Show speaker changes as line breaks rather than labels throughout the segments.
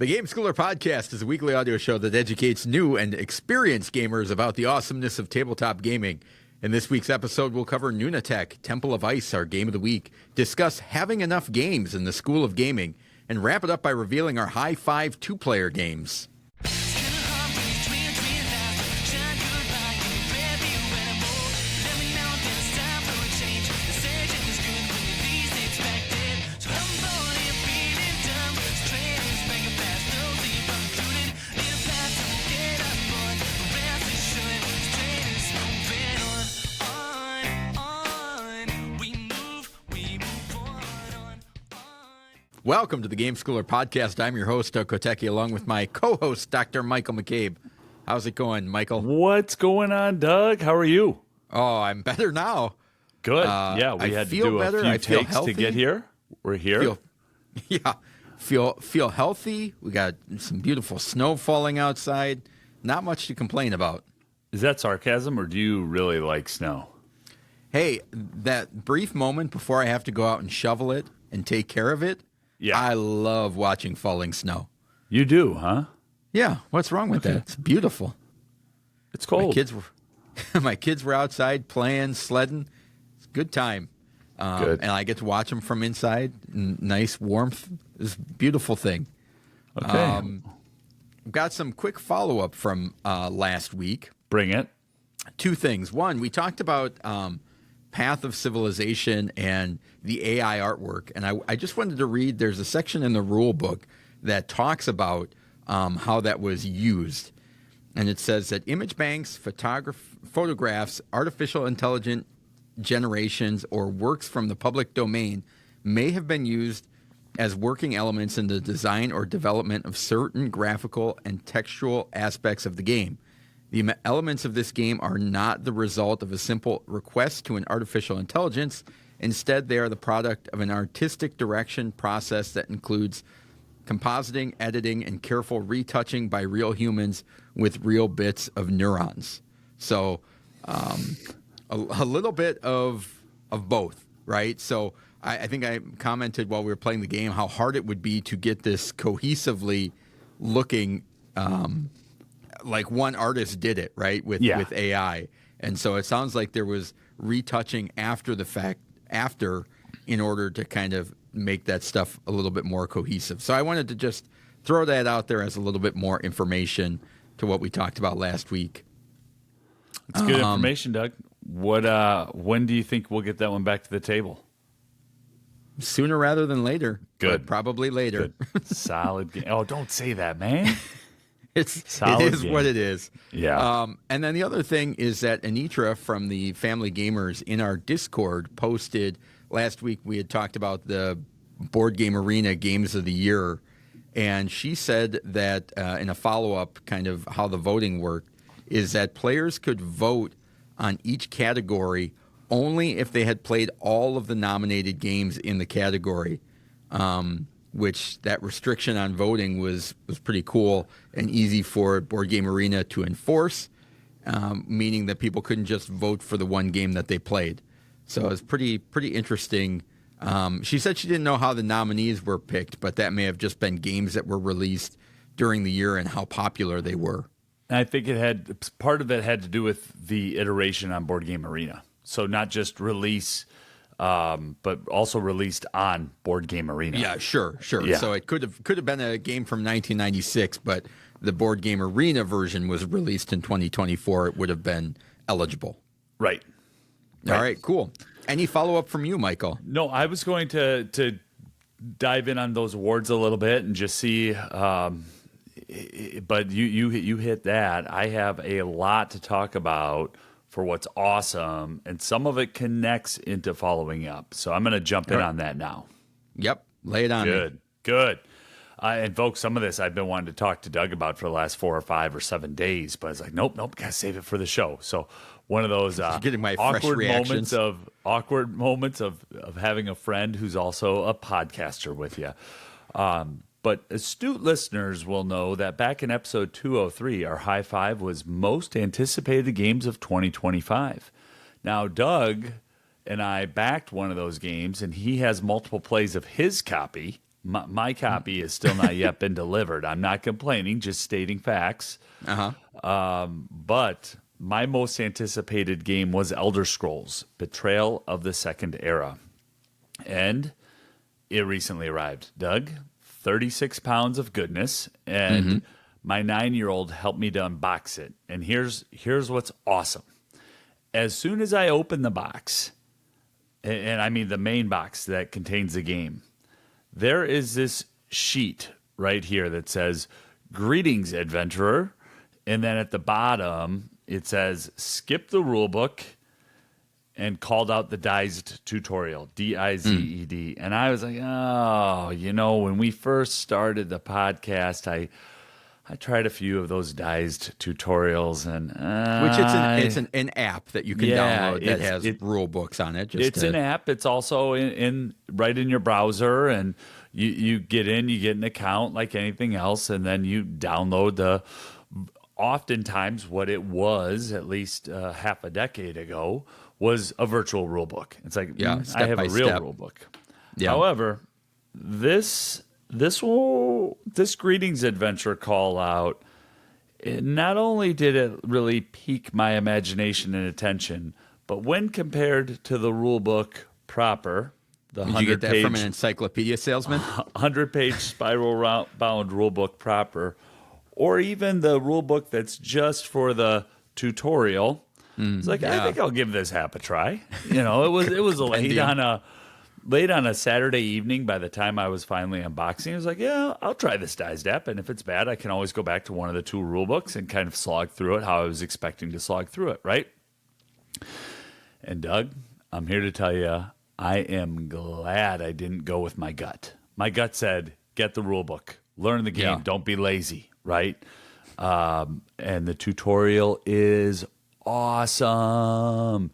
The Game Schooler Podcast is a weekly audio show that educates new and experienced gamers about the awesomeness of tabletop gaming. In this week's episode, we'll cover Nunatak, Temple of Ice, our game of the week, discuss having enough games in the School of Gaming, and wrap it up by revealing our high five two-player games. Welcome to the Game Schooler Podcast. I'm your host, Doug Kotecki, along with my co-host, Dr. Michael McCabe. How's it going, Michael?
What's going on, Doug? How are you?
Oh, I'm better now.
Good. Yeah, we had to do a few takes to get here. We're here.
Feel healthy. We got some beautiful snow falling outside. Not much to complain about.
Is that sarcasm, or do you really like snow?
Hey, that brief moment before I have to go out and shovel it and take care of it, yeah. I love watching falling snow.
You do, huh?
Yeah. What's wrong with that? It's beautiful.
It's cold.
My kids were outside playing, sledding. It's a good time.
Good.
And I get to watch them from inside. Nice warmth. It's a beautiful thing.
Okay.
I've got some quick follow-up from last week.
Bring it.
Two things. One, we talked about Path of Civilization and the AI artwork. And I just wanted to read, there's a section in the rule book that talks about how that was used. And it says that image banks, photographs, artificial intelligent generations, or works from the public domain may have been used as working elements in the design or development of certain graphical and textual aspects of the game. The elements of this game are not the result of a simple request to an artificial intelligence. Instead, they are the product of an artistic direction process that includes compositing, editing, and careful retouching by real humans with real bits of neurons. So a little bit of both, right? So I think I commented while we were playing the game how hard it would be to get this cohesively looking like one artist did it, right, with AI. And so it sounds like there was retouching after the fact, in order to kind of make that stuff a little bit more cohesive. So I wanted to just throw that out there as a little bit more information to what we talked about last week.
It's good information, Doug. When do you think we'll get that one back to the table?
Sooner rather than later.
Good.
Probably later.
Good. Solid game. Oh, don't say that, man.
It is what it is.
Yeah.
And then the other thing is that Anitra from the Family Gamers in our Discord posted last week. We had talked about the Board Game Arena Games of the Year, and she said that in a follow-up, kind of how the voting worked, is that players could vote on each category only if they had played all of the nominated games in the category. Which that restriction on voting was pretty cool and easy for Board Game Arena to enforce, meaning that people couldn't just vote for the one game that they played. So it was pretty interesting. She said she didn't know how the nominees were picked, but that may have just been games that were released during the year and how popular they were.
And I think part of it had to do with the iteration on Board Game Arena. So not just release, but also released on Board Game Arena.
Yeah, sure.
Yeah.
So it could have been a game from 1996, but the Board Game Arena version was released in 2024. It would have been eligible.
Right.
All right, cool. Any follow-up from you, Michael?
No, I was going to dive in on those awards a little bit and just see, but you hit that. I have a lot to talk about for what's awesome, and some of it connects into following up. So I'm going to jump in on that now.
Yep, lay it on me.
Good. And folks, some of this I've been wanting to talk to Doug about for the last 4 or 5 or 7 days, but I was like, nope, gotta save it for the show. So one of those
getting my awkward
moments of having a friend who's also a podcaster with you. But astute listeners will know that back in episode 203, our high five was most anticipated games of 2025. Now, Doug and I backed one of those games, and he has multiple plays of his copy My copy has still not yet been delivered. I'm not complaining, just stating facts. But my most anticipated game was Elder Scrolls: Betrayal of the Second Era. And it recently arrived. Doug, 36 pounds of goodness. And my 9-year-old helped me to unbox it. And here's what's awesome. As soon as I open the box, and I mean the main box that contains the game, there is this sheet right here that says, "Greetings, adventurer." And then at the bottom, it says, "Skip the rulebook," and called out the Dized tutorial, Dized. And I was like, oh, when we first started the podcast, I tried a few of those Dized tutorials, and
which it's an app that you can download that has rule books on it.
An app. It's also in right in your browser, and you get an account like anything else, and then you download oftentimes what it was, at least half a decade ago, was a virtual rule book. It's like, I have a real rule book. Yeah. However, this Greetings Adventure call out, not only did it really pique my imagination and attention, but when compared to the rule book proper, the 100-page...
Did you get that from an encyclopedia salesman?
100-page spiral-bound rule book proper, or even the rule book that's just for the tutorial, it's like, I think I'll give this half a try. It was late on a Saturday evening. By the time I was finally unboxing, I was like, yeah, I'll try this Dized app, and if it's bad, I can always go back to one of the two rule books and kind of slog through it how I was expecting to slog through it, right? And Doug, I'm here to tell you, I am glad I didn't go with my gut. My gut said, get the rule book, learn the game, don't be lazy, right? And the tutorial is awesome.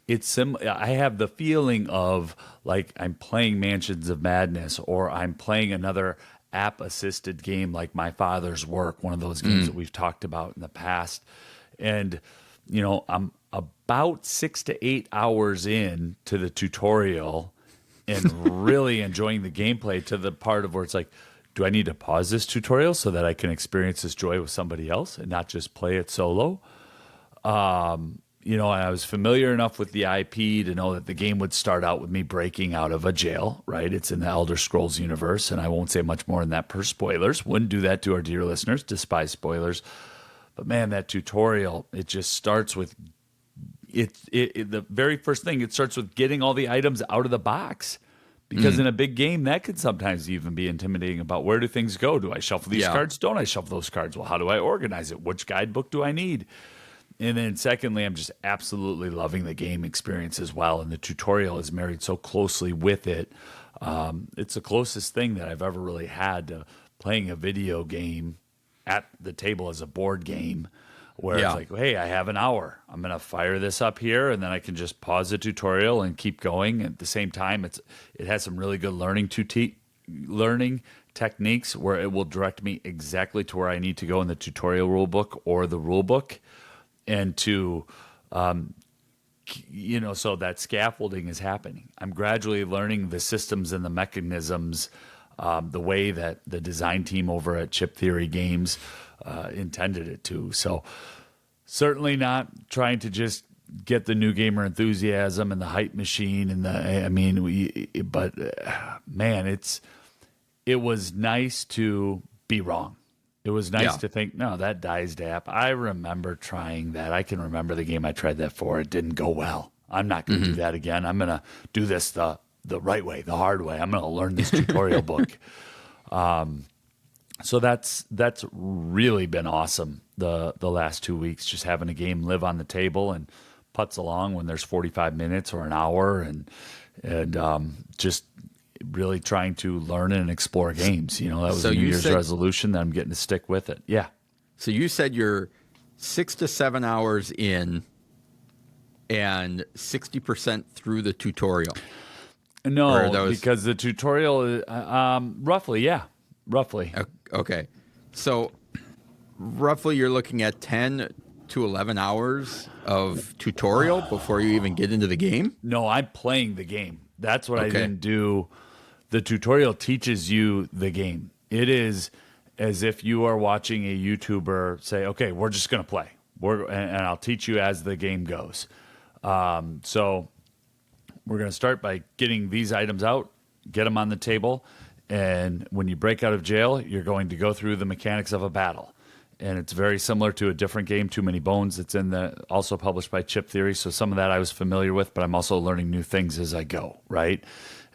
It's I have the feeling of like I'm playing Mansions of Madness, or I'm playing another app-assisted game like My Father's Work, one of those games that we've talked about in the past. And, I'm about 6 to 8 hours in to the tutorial and really enjoying the gameplay, to the part of where it's like, do I need to pause this tutorial so that I can experience this joy with somebody else and not just play it solo? And I was familiar enough with the IP to know that the game would start out with me breaking out of a jail, right? It's in the Elder Scrolls universe, and I won't say much more than that per spoilers. Wouldn't do that to our dear listeners, despise spoilers. But man, that tutorial, it just starts with, the very first thing, it starts with getting all the items out of the box. Because in a big game, that could sometimes even be intimidating about where do things go? Do I shuffle these cards? Don't I shuffle those cards? Well, how do I organize it? Which guidebook do I need? And then secondly, I'm just absolutely loving the game experience as well. And the tutorial is married so closely with it. It's the closest thing that I've ever really had to playing a video game at the table as a board game, where it's like, hey, I have an hour. I'm going to fire this up here, and then I can just pause the tutorial and keep going. At the same time, it has some really good learning techniques where it will direct me exactly to where I need to go in the tutorial rule book or the rule book. And to, so that scaffolding is happening. I'm gradually learning the systems and the mechanisms, the way that the design team over at Chip Theory Games intended it to. So certainly not trying to just get the new gamer enthusiasm and the hype machine and it was nice to be wrong. It was nice to think, no, that Dized app, I remember trying that. I can remember the game I tried that for. It didn't go well. I'm not going to do that again. I'm going to do this the right way, the hard way. I'm going to learn this tutorial book. So that's really been awesome the last 2 weeks, just having a game live on the table and putts along when there's 45 minutes or an hour, and just really trying to learn and explore games. That was a New Year's resolution that I'm getting to stick with it. Yeah.
So you said you're 6 to 7 hours in and 60% through the tutorial.
No, because the tutorial, roughly.
Okay. So roughly you're looking at 10 to 11 hours of tutorial before you even get into the game?
No, I'm playing the game. That's what I didn't do. the tutorial teaches you the game. It is as if you are watching a YouTuber say, okay, we're just going to play. And I'll teach you as the game goes. So we're going to start by getting these items out, get them on the table. And when you break out of jail, you're going to go through the mechanics of a battle. And it's very similar to a different game, Too Many Bones. It's also published by Chip Theory. So some of that I was familiar with, but I'm also learning new things as I go, right?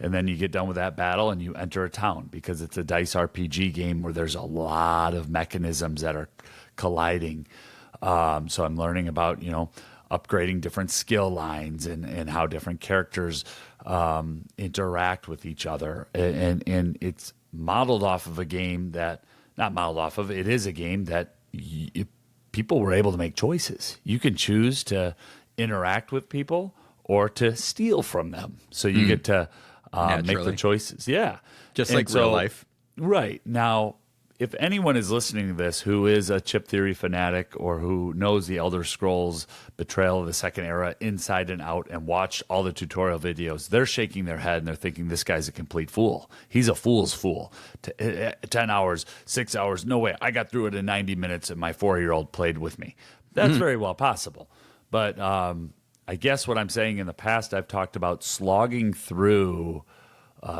And then you get done with that battle and you enter a town because it's a dice RPG game where there's a lot of mechanisms that are colliding. So I'm learning about, upgrading different skill lines and how different characters interact with each other. And it's modeled off of a game that, not modeled off of, it is a game that people were able to make choices. You can choose to interact with people or to steal from them. So you get to make the choices. Yeah.
Just like real life.
Right. Now, if anyone is listening to this who is a Chip Theory fanatic or who knows the Elder Scrolls Betrayal of the Second Era inside and out and watched all the tutorial videos, they're shaking their head and they're thinking this guy's a complete fool. He's a fool's fool. 10 hours, 6 hours, no way. I got through it in 90 minutes and my 4-year-old played with me. That's very well possible. But I guess what I'm saying in the past, I've talked about slogging through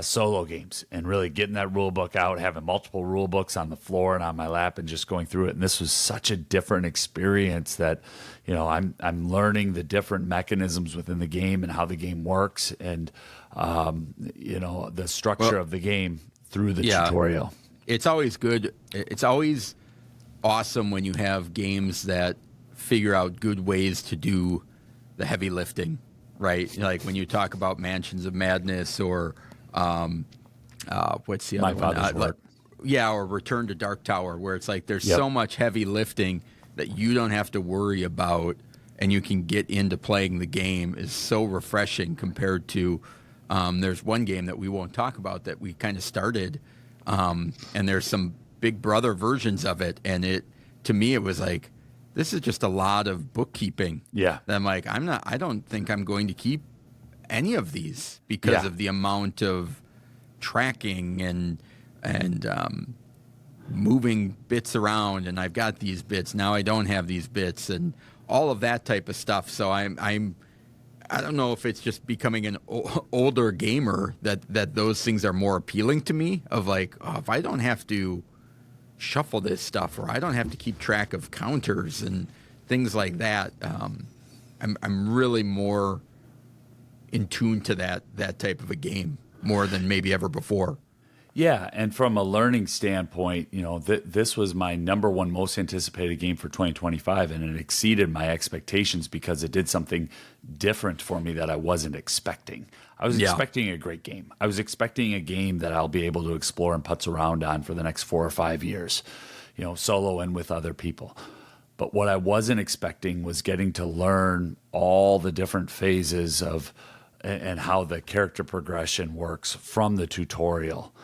solo games and really getting that rule book out, having multiple rule books on the floor and on my lap and just going through it. And this was such a different experience that, I'm learning the different mechanisms within the game and how the game works and, the structure of the game through the tutorial.
It's always good. It's always awesome when you have games that figure out good ways to do the heavy lifting, right? Like when you talk about Mansions of Madness or what's the other
My
one?
Father's Work.
Or Return to Dark Tower, where it's like there's so much heavy lifting that you don't have to worry about, and you can get into playing the game is so refreshing compared to there's one game that we won't talk about that we kind of started, and there's some Big Brother versions of it, and to me it was like, this is just a lot of bookkeeping.
Yeah.
That I'm like, I don't think I'm going to keep any of these because of the amount of tracking and moving bits around, and I've got these bits now, I don't have these bits, and all of that type of stuff. So I don't know if it's just becoming an older gamer that those things are more appealing to me. Of like, if I don't have to shuffle this stuff, or I don't have to keep track of counters and things like that, I'm really more in tune to that type of a game more than maybe ever before.
Yeah, and from a learning standpoint, this was my number one most anticipated game for 2025, and it exceeded my expectations because it did something different for me that I wasn't expecting. I was expecting a great game. I was expecting a game that I'll be able to explore and putz around on for the next 4 or 5 years, solo and with other people. But what I wasn't expecting was getting to learn all the different phases of and how the character progression works from the tutorial.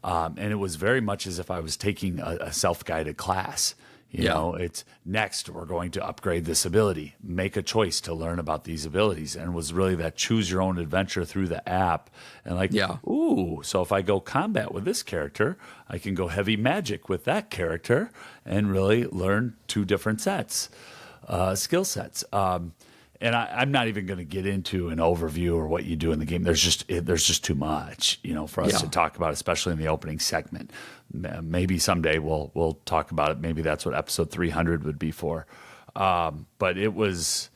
And it was very much as if I was taking a self-guided class. It's next, we're going to upgrade this ability, make a choice to learn about these abilities. And it was really that choose your own adventure through the app. And so if I go combat with this character, I can go heavy magic with that character and really learn 2 different skill sets. And I'm not even going to get into an overview or what you do in the game. There's just too much, for us to talk about, especially in the opening segment. Maybe someday we'll talk about it. Maybe that's what episode 300 would be for. But it was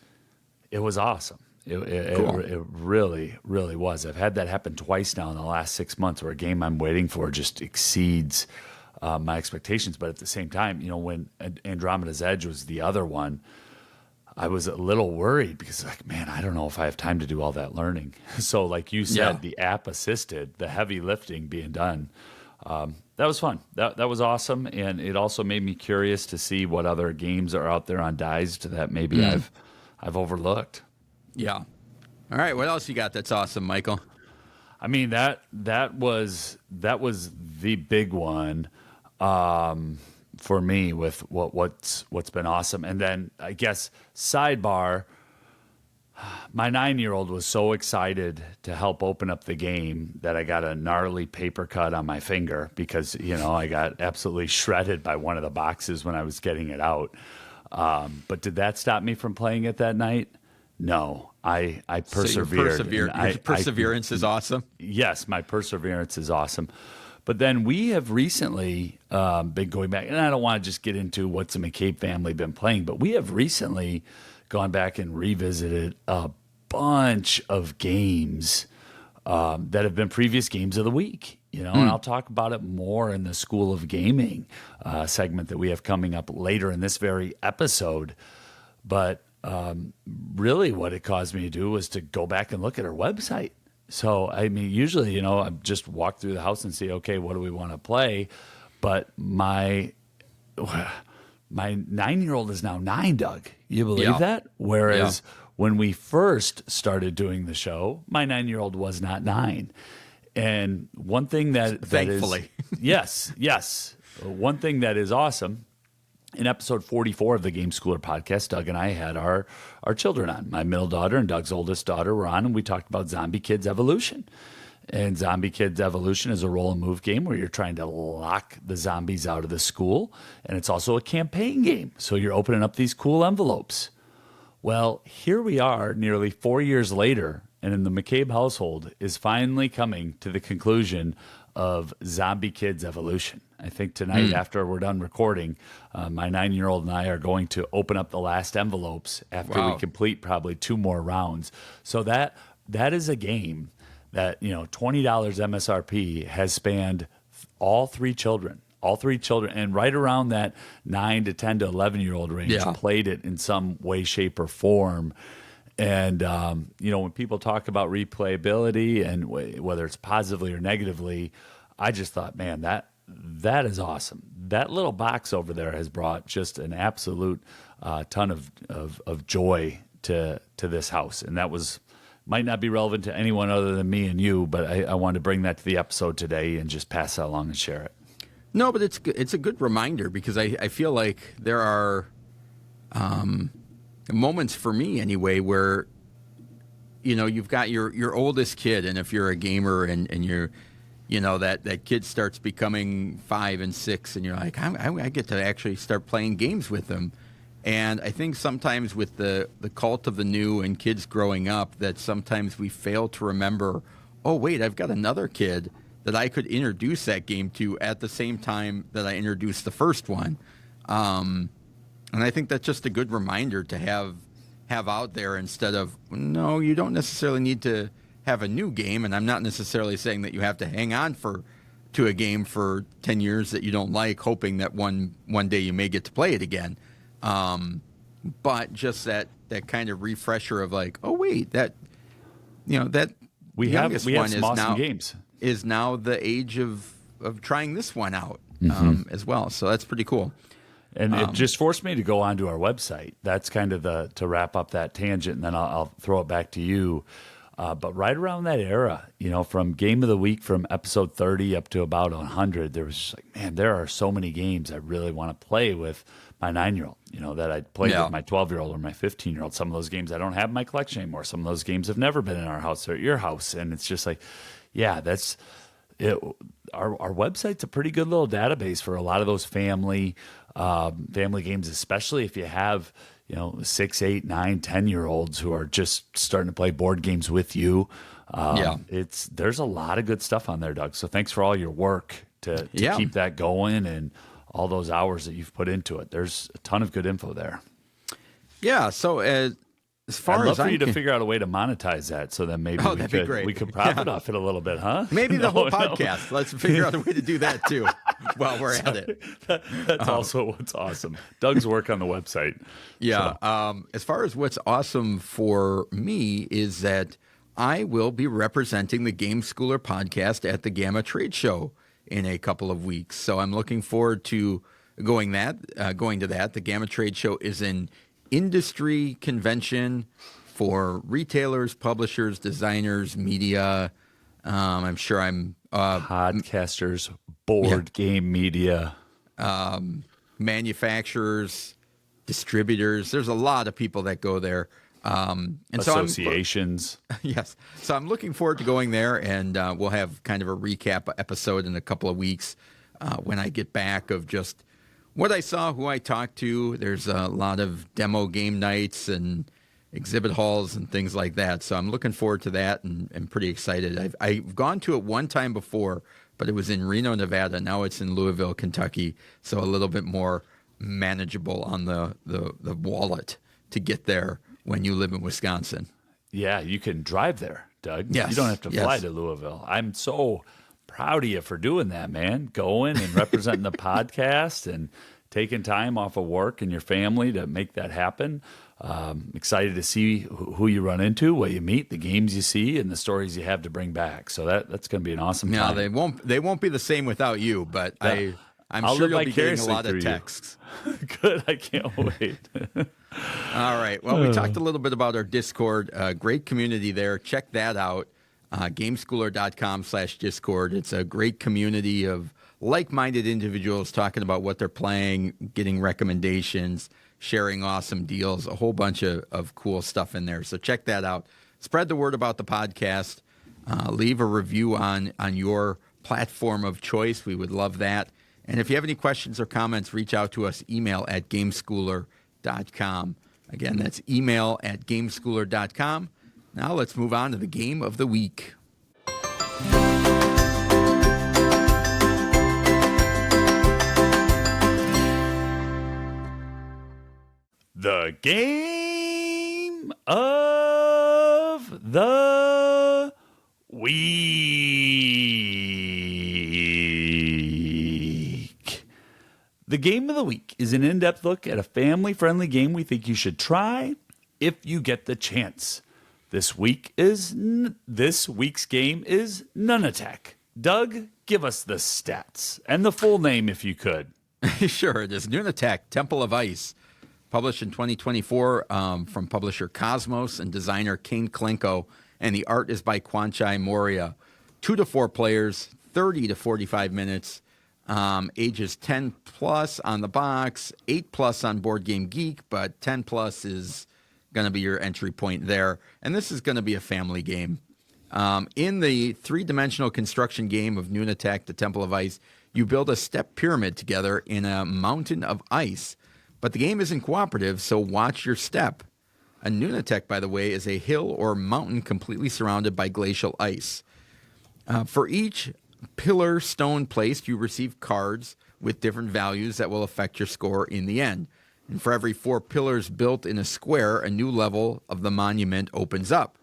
awesome. It really, really was. I've had that happen twice now in the last 6 months, where a game I'm waiting for just exceeds my expectations. But at the same time, when Andromeda's Edge was the other one, I was a little worried because, man, I don't know if I have time to do all that learning. So like you said, the app assisted, the heavy lifting being done. That was fun. That was awesome. And it also made me curious to see what other games are out there on Dized that maybe I've overlooked.
Yeah. All right. What else you got that's awesome, Michael?
I mean, that was the big one. For me, with what's been awesome. And then I guess sidebar, My 9-year-old was so excited to help open up the game that I got a gnarly paper cut on my finger because, I got absolutely shredded by one of the boxes when I was getting it out. But did that stop me from playing it that night? No, I persevered.
So your perseverance is awesome.
Yes, my perseverance is awesome. But then we have recently been going back, and I don't want to just get into what's the McCabe family been playing, but we have recently gone back and revisited a bunch of games that have been previous games of the week. And I'll talk about it more in the School of Gaming segment that we have coming up later in this very episode. But really what it caused me to do was to go back and look at our website. So, usually, I just walk through the house and see, okay, what do we want to play? But my 9-year-old is now 9, Doug. You believe that? Whereas when we first started doing the show, my 9-year-old was not 9. And one thing that
thankfully,
yes. One thing that is awesome, in episode 44 of the Game Schooler podcast, Doug and I had our children on. My middle daughter and Doug's oldest daughter were on, and we talked about Zombie Kids Evolution. And Zombie Kids Evolution is a roll and move game where you're trying to lock the zombies out of the school. And it's also a campaign game. So you're opening up these cool envelopes. Well, here we are nearly 4 years later, and in the McCabe household is finally coming to the conclusion of Zombie Kids Evolution. I think tonight, after we're done recording, my 9-year-old and I are going to open up the last envelopes after we complete probably 2 more rounds. So that is a game that, $20 MSRP has spanned all 3 children. All 3 children, and right around that 9 to 10 to 11-year-old range, played it in some way, shape, or form. And, when people talk about replayability and whether it's positively or negatively, I just thought, man, that is awesome. That little box over there has brought just an absolute ton of joy to this house. And that might not be relevant to anyone other than me and you, but I wanted to bring that to the episode today and just pass that along and share it.
No, but it's a good reminder because I feel like there are moments for me anyway where you've got your oldest kid, and if you're a gamer and you're that kid starts becoming 5 and 6, and you're like, I get to actually start playing games with them. And I think sometimes with the cult of the new and kids growing up, that sometimes we fail to remember, oh wait, I've got another kid that I could introduce that game to at the same time that I introduced the first one. And I think that's just a good reminder to have out there, instead of, no, you don't necessarily need to have a new game. And I'm not necessarily saying that you have to hang on to a game for 10 years that you don't like, hoping that one day you may get to play it again. But just that kind of refresher of like, oh wait, that
we have some awesome games.
Is now the age of trying this one out as well. So that's pretty cool.
And it just forced me to go onto our website. That's kind of to wrap up that tangent, and then I'll throw it back to you. But right around that era, from Game of the Week, from episode 30 up to about 100, there was just like, man, there are so many games I really want to play with my 9-year-old, that I played with my 12-year-old or my 15-year-old. Some of those games I don't have in my collection anymore. Some of those games have never been in our house or at your house. And it's just like, yeah, that's it. Our website's a pretty good little database for a lot of those family games, especially if you have 6, 8, 9, 10-year-olds who are just starting to play board games with you. There's a lot of good stuff on there, Doug. So thanks for all your work to keep that going and all those hours that you've put into it. There's a ton of good info there.
Yeah. So as far
I'd love
as
for you to figure out a way to monetize that, so then maybe we could profit off it a little bit, huh?
Maybe the whole podcast. Let's figure out a way to do that too while we're at it.
That's also what's awesome. Doug's work on the website.
Yeah.
So.
As far as what's awesome for me is that I will be representing the Game Schooler podcast at the Gamma Trade Show in a couple of weeks. So I'm looking forward to going to that. The Gamma Trade Show is an industry convention for retailers, publishers, designers, media. I'm sure
podcasters, board game media,
manufacturers, distributors. There's a lot of people that go there. And
associations.
Yes. So I'm looking forward to going there, and we'll have kind of a recap episode in a couple of weeks when I get back of just what I saw, who I talked to. There's a lot of demo game nights and exhibit halls and things like that. So I'm looking forward to that and pretty excited. I've gone to it one time before, but it was in Reno, Nevada. Now it's in Louisville, Kentucky. So a little bit more manageable on the wallet to get there when you live in Wisconsin.
Yeah, you can drive there, Doug.
Yes.
You don't have to fly to Louisville. I'm so proud of you for doing that, man. Going and representing the podcast and taking time off of work and your family to make that happen. Excited to see who you run into, what you meet, the games you see, and the stories you have to bring back. So that's going to be an awesome time.
They won't be the same without you, but I'm sure you'll be getting a lot of texts.
Good, I can't wait.
All right. Well, we talked a little bit about our Discord. Great community there. Check that out. Gameschooler.com/Discord. It's a great community of like-minded individuals talking about what they're playing, getting recommendations, sharing awesome deals, a whole bunch of cool stuff in there. So check that out. Spread the word about the podcast. Leave a review on your platform of choice. We would love that. And if you have any questions or comments, reach out to us. Email at gameschooler.com. Again, that's email at gameschooler.com. Now let's move on to the game of the week.
The game of the week. The game of the week is an in-depth look at a family-friendly game we think you should try if you get the chance. This week's game is Nunatak. Doug, give us the stats and the full name if you could.
Sure, it is Nunatak, Temple of Ice. Published in 2024 from publisher Cosmos and designer Kane Klenko, and the art is by Kwanchai Moria. 2 to 4 players, 30 to 45 minutes, ages 10 plus on the box, 8 plus on Board Game Geek, but 10 plus is going to be your entry point there. And this is going to be a family game. In the 3-dimensional construction game of Nunatak, the Temple of Ice, you build a step pyramid together in a mountain of ice. But the game isn't cooperative, so watch your step. A Nunatak, by the way, is a hill or mountain completely surrounded by glacial ice. For each pillar stone placed, you receive cards with different values that will affect your score in the end. And for every 4 pillars built in a square, a new level of the monument opens up,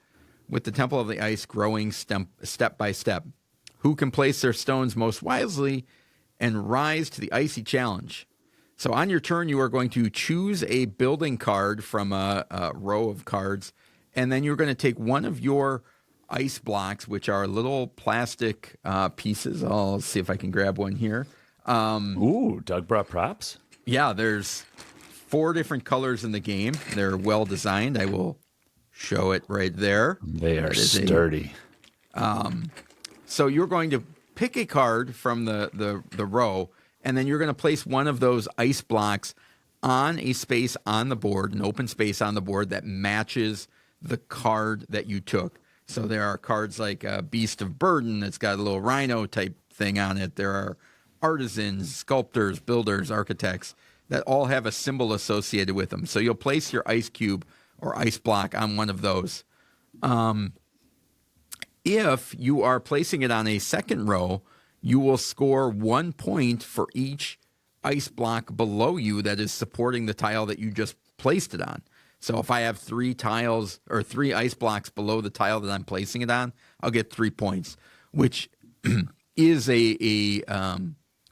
with the Temple of the Ice growing step by step. Who can place their stones most wisely and rise to the icy challenge? So on your turn, you are going to choose a building card from a row of cards, and then you're going to take one of your ice blocks, which are little plastic pieces. I'll see if I can grab one here.
Ooh, Doug brought props?
Yeah, there's 4 different colors in the game. They're well designed. I will show it right there.
They are sturdy.
So you're going to pick a card from the row, and then you're going to place one of those ice blocks on a space on the board, an open space on the board that matches the card that you took. So there are cards like Beast of Burden that's got a little rhino type thing on it. There are artisans, sculptors, builders, architects that all have a symbol associated with them. So you'll place your ice cube or ice block on one of those. If you are placing it on a second row, you will score 1 point for each ice block below you that is supporting the tile that you just placed it on. So if I have 3 tiles or 3 ice blocks below the tile that I'm placing it on, I'll get 3 points, which is a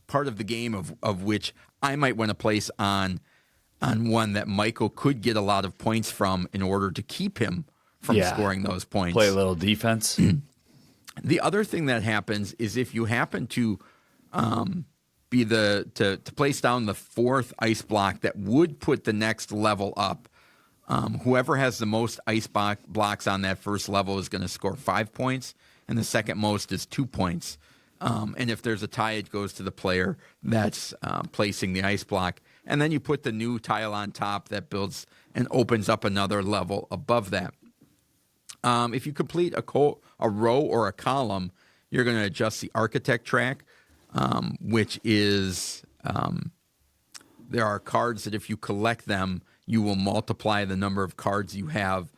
part of the game of which I might want to place on one that Michael could get a lot of points from in order to keep him from scoring those points.
Play a little defense.
The other thing that happens is if you happen to be to place down the 4th ice block that would put the next level up, whoever has the most ice blocks on that first level is going to score 5 points, and the second most is 2 points. And if there's a tie, it goes to the player that's placing the ice block. and then you put the new tile on top that builds and opens up another level above that. If you complete a row or a column, you're going to adjust the architect track, which is there are cards that if you collect them, you will multiply the number of cards you have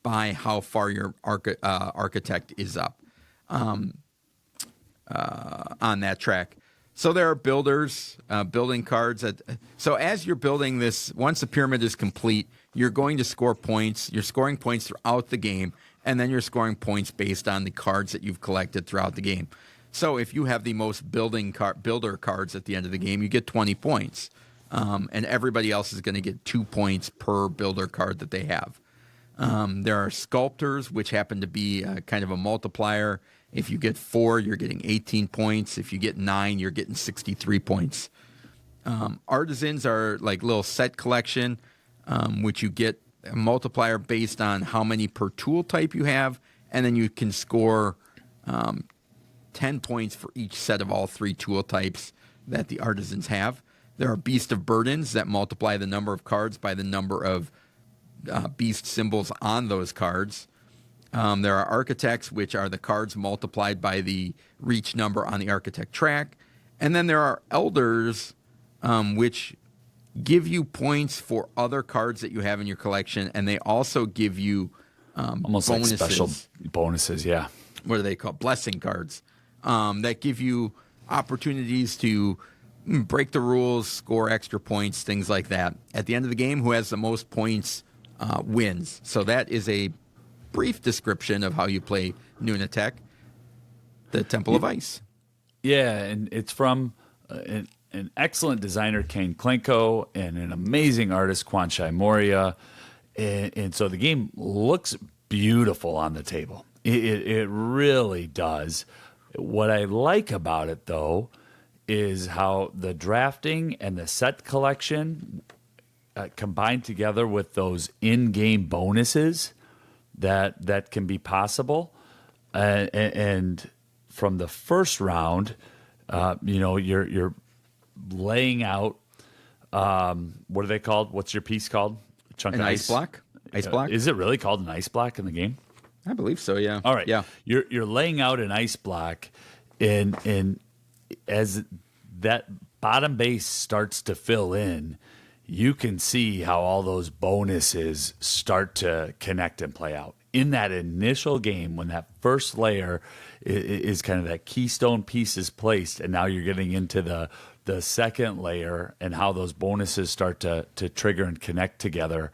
by how far your architect is up on that track. So there are builders, building cards. So as you're building this, once the pyramid is complete, you're going to score points. You're scoring points throughout the game, and then you're scoring points based on the cards that you've collected throughout the game. So if you have the most builder cards at the end of the game, you get 20 points. And everybody else is going to get 2 points per builder card that they have. There are sculptors, which happen to be kind of a multiplier. If you get 4, you're getting 18 points. If you get 9, you're getting 63 points. Artisans are like little set collection, which you get a multiplier based on how many per tool type you have, and then you can score 10 points for each set of all 3 tool types that the artisans have. There are Beast of Burdens that multiply the number of cards by the number of beast symbols on those cards. There are Architects, which are the cards multiplied by the reach number on the Architect track. And then there are Elders, which give you points for other cards that you have in your collection, and they also give you
almost
bonuses.
like special bonuses, yeah.
What are they called? Blessing cards that give you opportunities to break the rules, score extra points, things like that. At the end of the game, who has the most points wins. So that is a brief description of how you play Nunatak, the Temple of Ice.
Yeah, and it's from an excellent designer, Kane Klenko, and an amazing artist, Kwanshai Moria. And so the game looks beautiful on the table. It really does. What I like about it, though, is how the drafting and the set collection combined together with those in-game bonuses that can be possible. And from the first round, you're laying out, what are they called? What's your piece called?
An ice block? Ice block?
Is it really called an ice block in the game?
I believe so, yeah.
All right.
Yeah.
You're laying out an ice block, and as that bottom base starts to fill in, you can see how all those bonuses start to connect and play out. In that initial game, when that first layer is kind of that keystone piece is placed, and now you're getting into the second layer and how those bonuses start to trigger and connect together.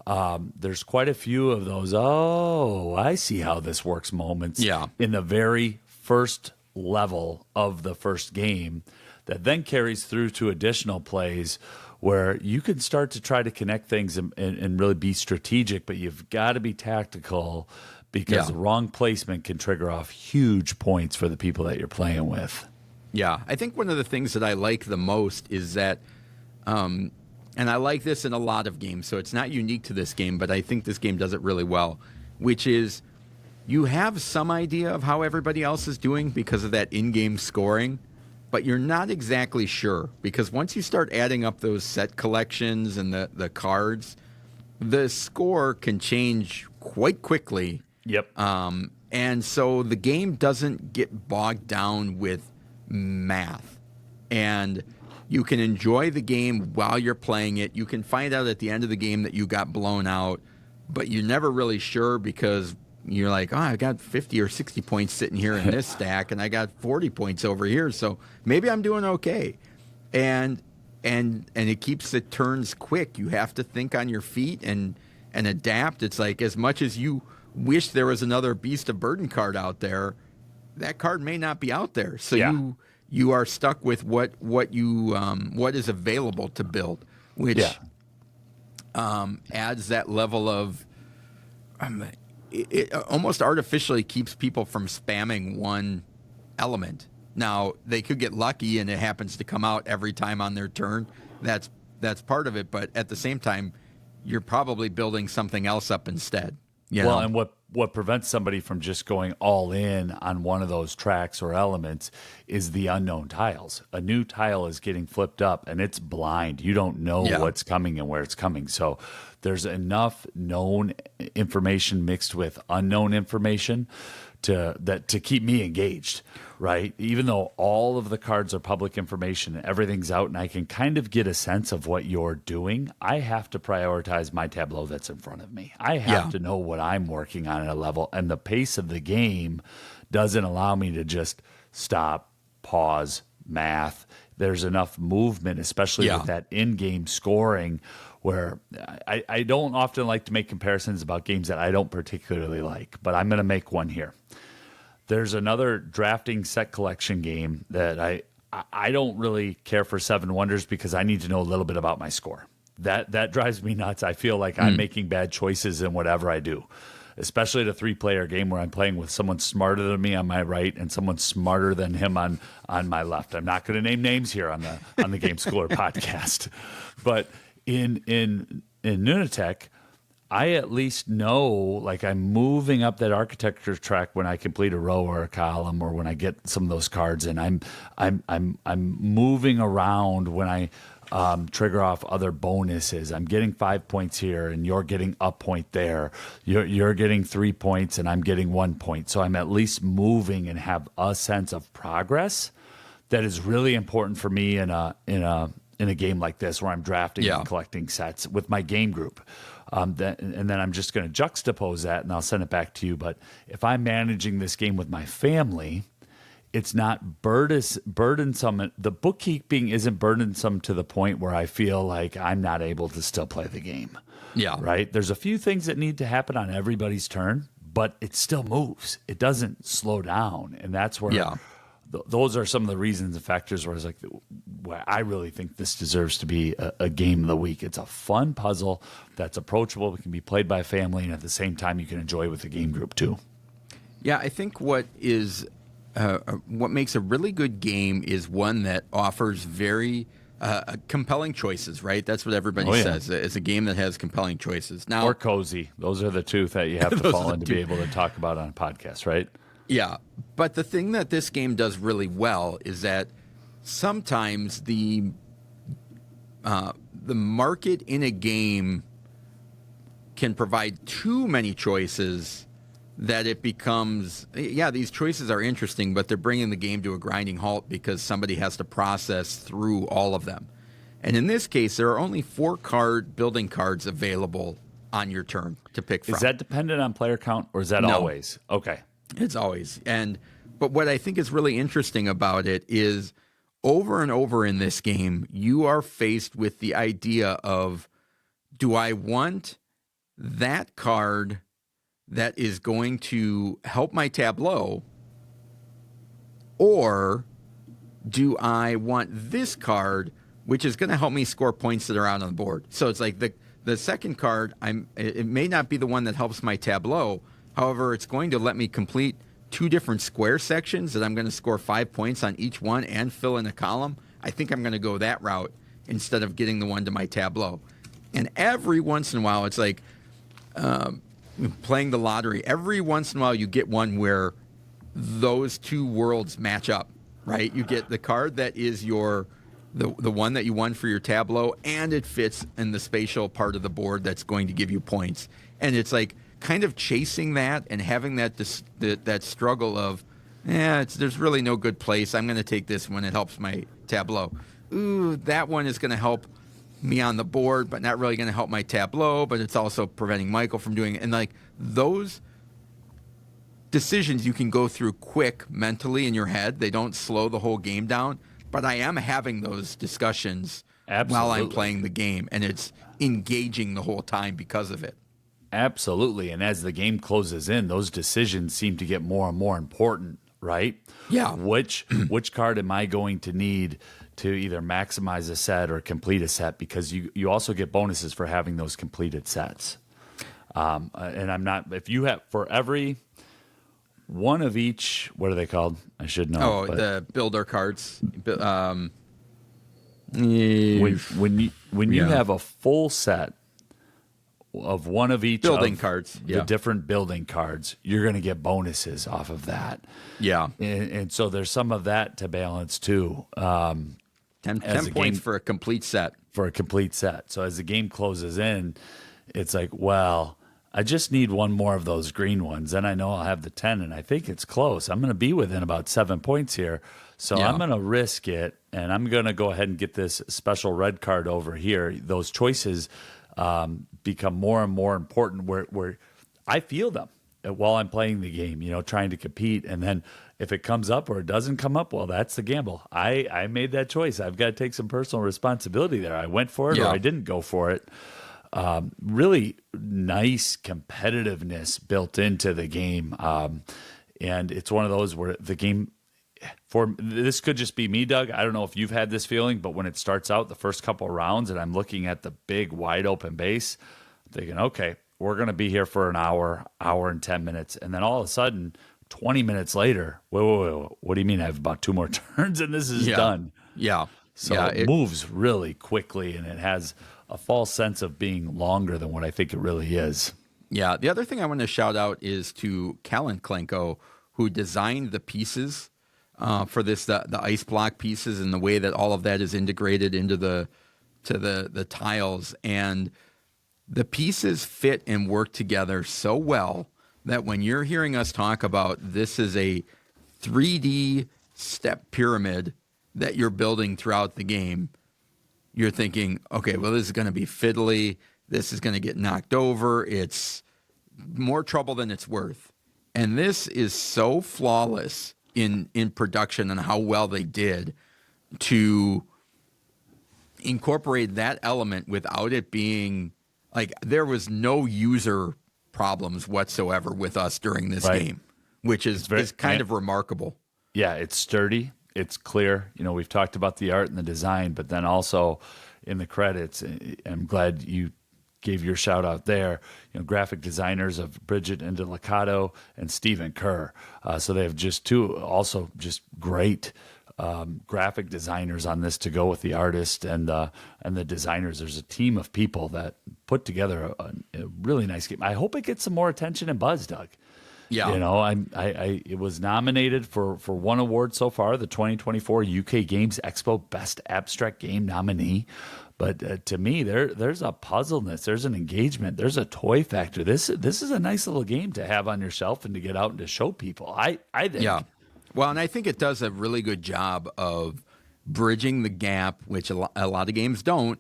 There's quite a few of those, oh, I see how this works moments in the very first level of the first game that then carries through to additional plays where you can start to try to connect things and really be strategic, but you've got to be tactical because the wrong placement can trigger off huge points for the people that you're playing with.
Yeah, I think one of the things that I like the most is that, and I like this in a lot of games, so it's not unique to this game, but I think this game does it really well, which is you have some idea of how everybody else is doing because of that in-game scoring, but you're not exactly sure because once you start adding up those set collections and the cards, the score can change quite quickly.
Yep.
And so the game doesn't get bogged down with math. And you can enjoy the game while you're playing it. You can find out at the end of the game that you got blown out, but you're never really sure because you're like, oh, I got 50 or 60 points sitting here in this stack, and I got 40 points over here, so maybe I'm doing okay. And it keeps the turns quick. You have to think on your feet and adapt. It's like as much as you wish there was another Beast of Burden card out there, that card may not be out there. So you are stuck with what is available to build, which adds that level of it almost artificially keeps people from spamming one element. Now, they could get lucky and it happens to come out every time on their turn. That's part of it, but at the same time, you're probably building something else up instead.
Well, and what prevents somebody from just going all in on one of those tracks or elements is the unknown tiles. A new tile is getting flipped up and it's blind. You don't know what's coming and where it's coming. So there's enough known information mixed with unknown information to keep me engaged, right? Even though all of the cards are public information, everything's out, and I can kind of get a sense of what you're doing, I have to prioritize my tableau that's in front of me. I have to know what I'm working on at a level, and the pace of the game doesn't allow me to just stop, pause, math. There's enough movement, especially with that in-game scoring, where I don't often like to make comparisons about games that I don't particularly like, but I'm going to make one here. There's another drafting set collection game that I don't really care for Seven Wonders because I need to know a little bit about my score. That drives me nuts. I feel like I'm making bad choices in whatever I do, especially at a 3-player game where I'm playing with someone smarter than me on my right and someone smarter than him on my left. I'm not going to name names here on the Game Schooler podcast, but in Nunatak, I at least know, like, I'm moving up that architecture track when I complete a row or a column, or when I get some of those cards, and I'm moving around when I trigger off other bonuses. I'm getting 5 points here, and you're getting a point there. You're getting 3 points, and I'm getting 1 point. So I'm at least moving and have a sense of progress that is really important for me in a game like this, where I'm drafting and collecting sets with my game group. And then I'm just going to juxtapose that, and I'll send it back to you. But if I'm managing this game with my family, it's not burdensome. The bookkeeping isn't burdensome to the point where I feel like I'm not able to still play the game. Yeah. Right? There's a few things that need to happen on everybody's turn, but it still moves. It doesn't slow down. And that's where those are some of the reasons and factors where I was like, well, I really think this deserves to be a game of the week. It's a fun puzzle that's approachable. It can be played by a family, and at the same time, you can enjoy it with the game group too.
Yeah, I think what makes a really good game is one that offers very compelling choices, right? That's what everybody says. It's a game that has compelling choices. Now,
or cozy. Those are the two that you have to fall in to be able to talk about on a podcast, right?
Yeah, but the thing that this game does really well is that sometimes the market in a game can provide too many choices that it becomes, these choices are interesting, but they're bringing the game to a grinding halt because somebody has to process through all of them. And in this case, there are only 4 building cards available on your turn to pick from.
Is that dependent on player count, or is that always? Okay.
It's always. But what I think is really interesting about it is over and over in this game, you are faced with the idea of, do I want that card that is going to help my tableau, or do I want this card which is going to help me score points that are out on the board? So it's like the second card, it may not be the one that helps my tableau. However, it's going to let me complete 2 different square sections that I'm going to score 5 points on each one and fill in a column. I think I'm going to go that route instead of getting the one to my tableau. And every once in a while, it's like playing the lottery. Every once in a while, you get one where those 2 worlds match up, right? You get the card that is the one that you won for your tableau, and it fits in the spatial part of the board that's going to give you points. And it's like kind of chasing that and having that struggle of, there's really no good place. I'm going to take this when it helps my tableau. Ooh, that one is going to help me on the board, but not really going to help my tableau, but it's also preventing Michael from doing it. And like those decisions you can go through quick mentally in your head. They don't slow the whole game down, but I am having those discussions while I'm playing the game, and it's engaging the whole time because of it.
Absolutely. And as the game closes in, those decisions seem to get more and more important, right?
Yeah.
Which card am I going to need to either maximize a set or complete a set? Because you also get bonuses for having those completed sets. And I'm not, if you have, for every one of each, what are they called? I should know.
The builder cards.
When you have a full set, one of each
building cards,
the different building cards, you're going to get bonuses off of that.
Yeah.
And so there's some of that to balance too.
10 points for a complete set.
For a complete set. So as the game closes in, it's like, well, I just need one more of those green ones. Then I know I'll have the 10, and I think it's close. I'm going to be within about 7 points here. So I'm going to risk it, and I'm going to go ahead and get this special red card over here. Those choices become more and more important where I feel them while I'm playing the game, trying to compete. And then if it comes up or it doesn't come up, well, that's the gamble. I made that choice. I've got to take some personal responsibility there. I went for it or I didn't go for it. Really nice competitiveness built into the game. And it's one of those where the game, this could just be me, Doug. I don't know if you've had this feeling, but when it starts out the first couple of rounds and I'm looking at the big wide open base, I'm thinking, okay, we're going to be here for an hour and 10 minutes. And then all of a sudden, 20 minutes later, wait, what do you mean I have about 2 more turns and this is done?
Yeah.
So it moves really quickly, and it has a false sense of being longer than what I think it really is.
Yeah. The other thing I want to shout out is to Callan Klenko, who designed the pieces for this, the ice block pieces, and the way that all of that is integrated into the tiles. And the pieces fit and work together so well that when you're hearing us talk about this is a 3D step pyramid that you're building throughout the game, you're thinking, okay, well, this is going to be fiddly. This is going to get knocked over. It's more trouble than it's worth. And this is so flawless in production and how well they did to incorporate that element without it being like there was no user problems whatsoever with us during this game, which is kind of remarkable.
Yeah, it's sturdy. It's clear. We've talked about the art and the design, but then also in the credits, I'm glad you gave your shout out there. Graphic designers of Bridget Indelicato and Stephen Kerr. So they have just two also just great graphic designers on this to go with the artist and the designers. There's a team of people that put together a really nice game. I hope it gets some more attention and buzz, Doug.
Yeah.
It was nominated for one award so far, the 2024 UK Games Expo Best Abstract Game nominee. But to me, there's a puzzleness, there's an engagement, there's a toy factor. This is a nice little game to have on your shelf and to get out and to show people. I think.
Yeah. Well, and I think it does a really good job of bridging the gap, which a lot of games don't,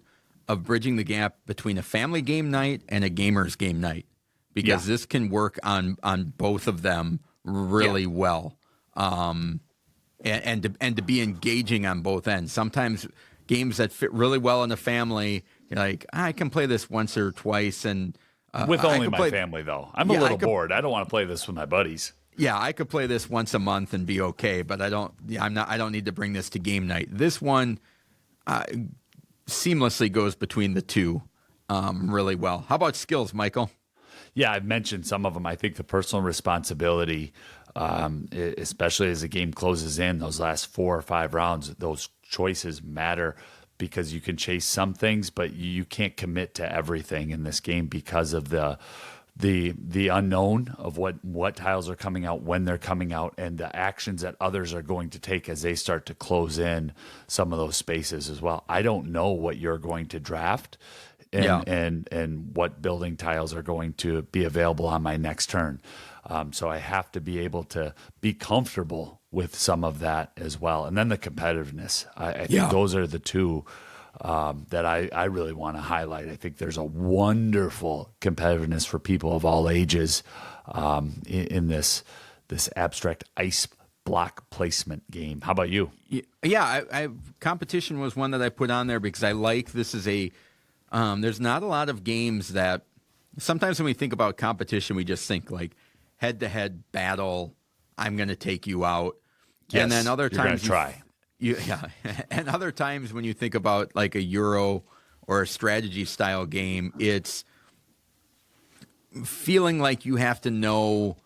of bridging the gap between a family game night and a gamer's game night. Because this can work on both of them really well, and to be engaging on both ends. Sometimes games that fit really well in a family, you're like, I can play this once or twice, and
with only my family though. I'm a little bored. I don't want to play this with my buddies.
Yeah, I could play this once a month and be okay, but I don't need to bring this to game night. This one seamlessly goes between the two really well. How about skills, Michael?
Yeah, I've mentioned some of them. I think the personal responsibility, especially as the game closes in, those last 4 or 5 rounds, those choices matter because you can chase some things, but you can't commit to everything in this game because of the unknown of what tiles are coming out, when they're coming out, and the actions that others are going to take as they start to close in some of those spaces as well. I don't know what you're going to draft. And what building tiles are going to be available on my next turn. So I have to be able to be comfortable with some of that as well. And then the competitiveness. I think those are the two that I really want to highlight. I think there's a wonderful competitiveness for people of all ages in this abstract ice block placement game. How about you?
Yeah, competition was one that I put on there because I like this is a there's not a lot of games that sometimes when we think about competition, we just think like head-to-head battle, I'm going to take you out.
Yes,
and then other times
try.
And other times when you think about like a Euro or a strategy style game, it's feeling like you have to know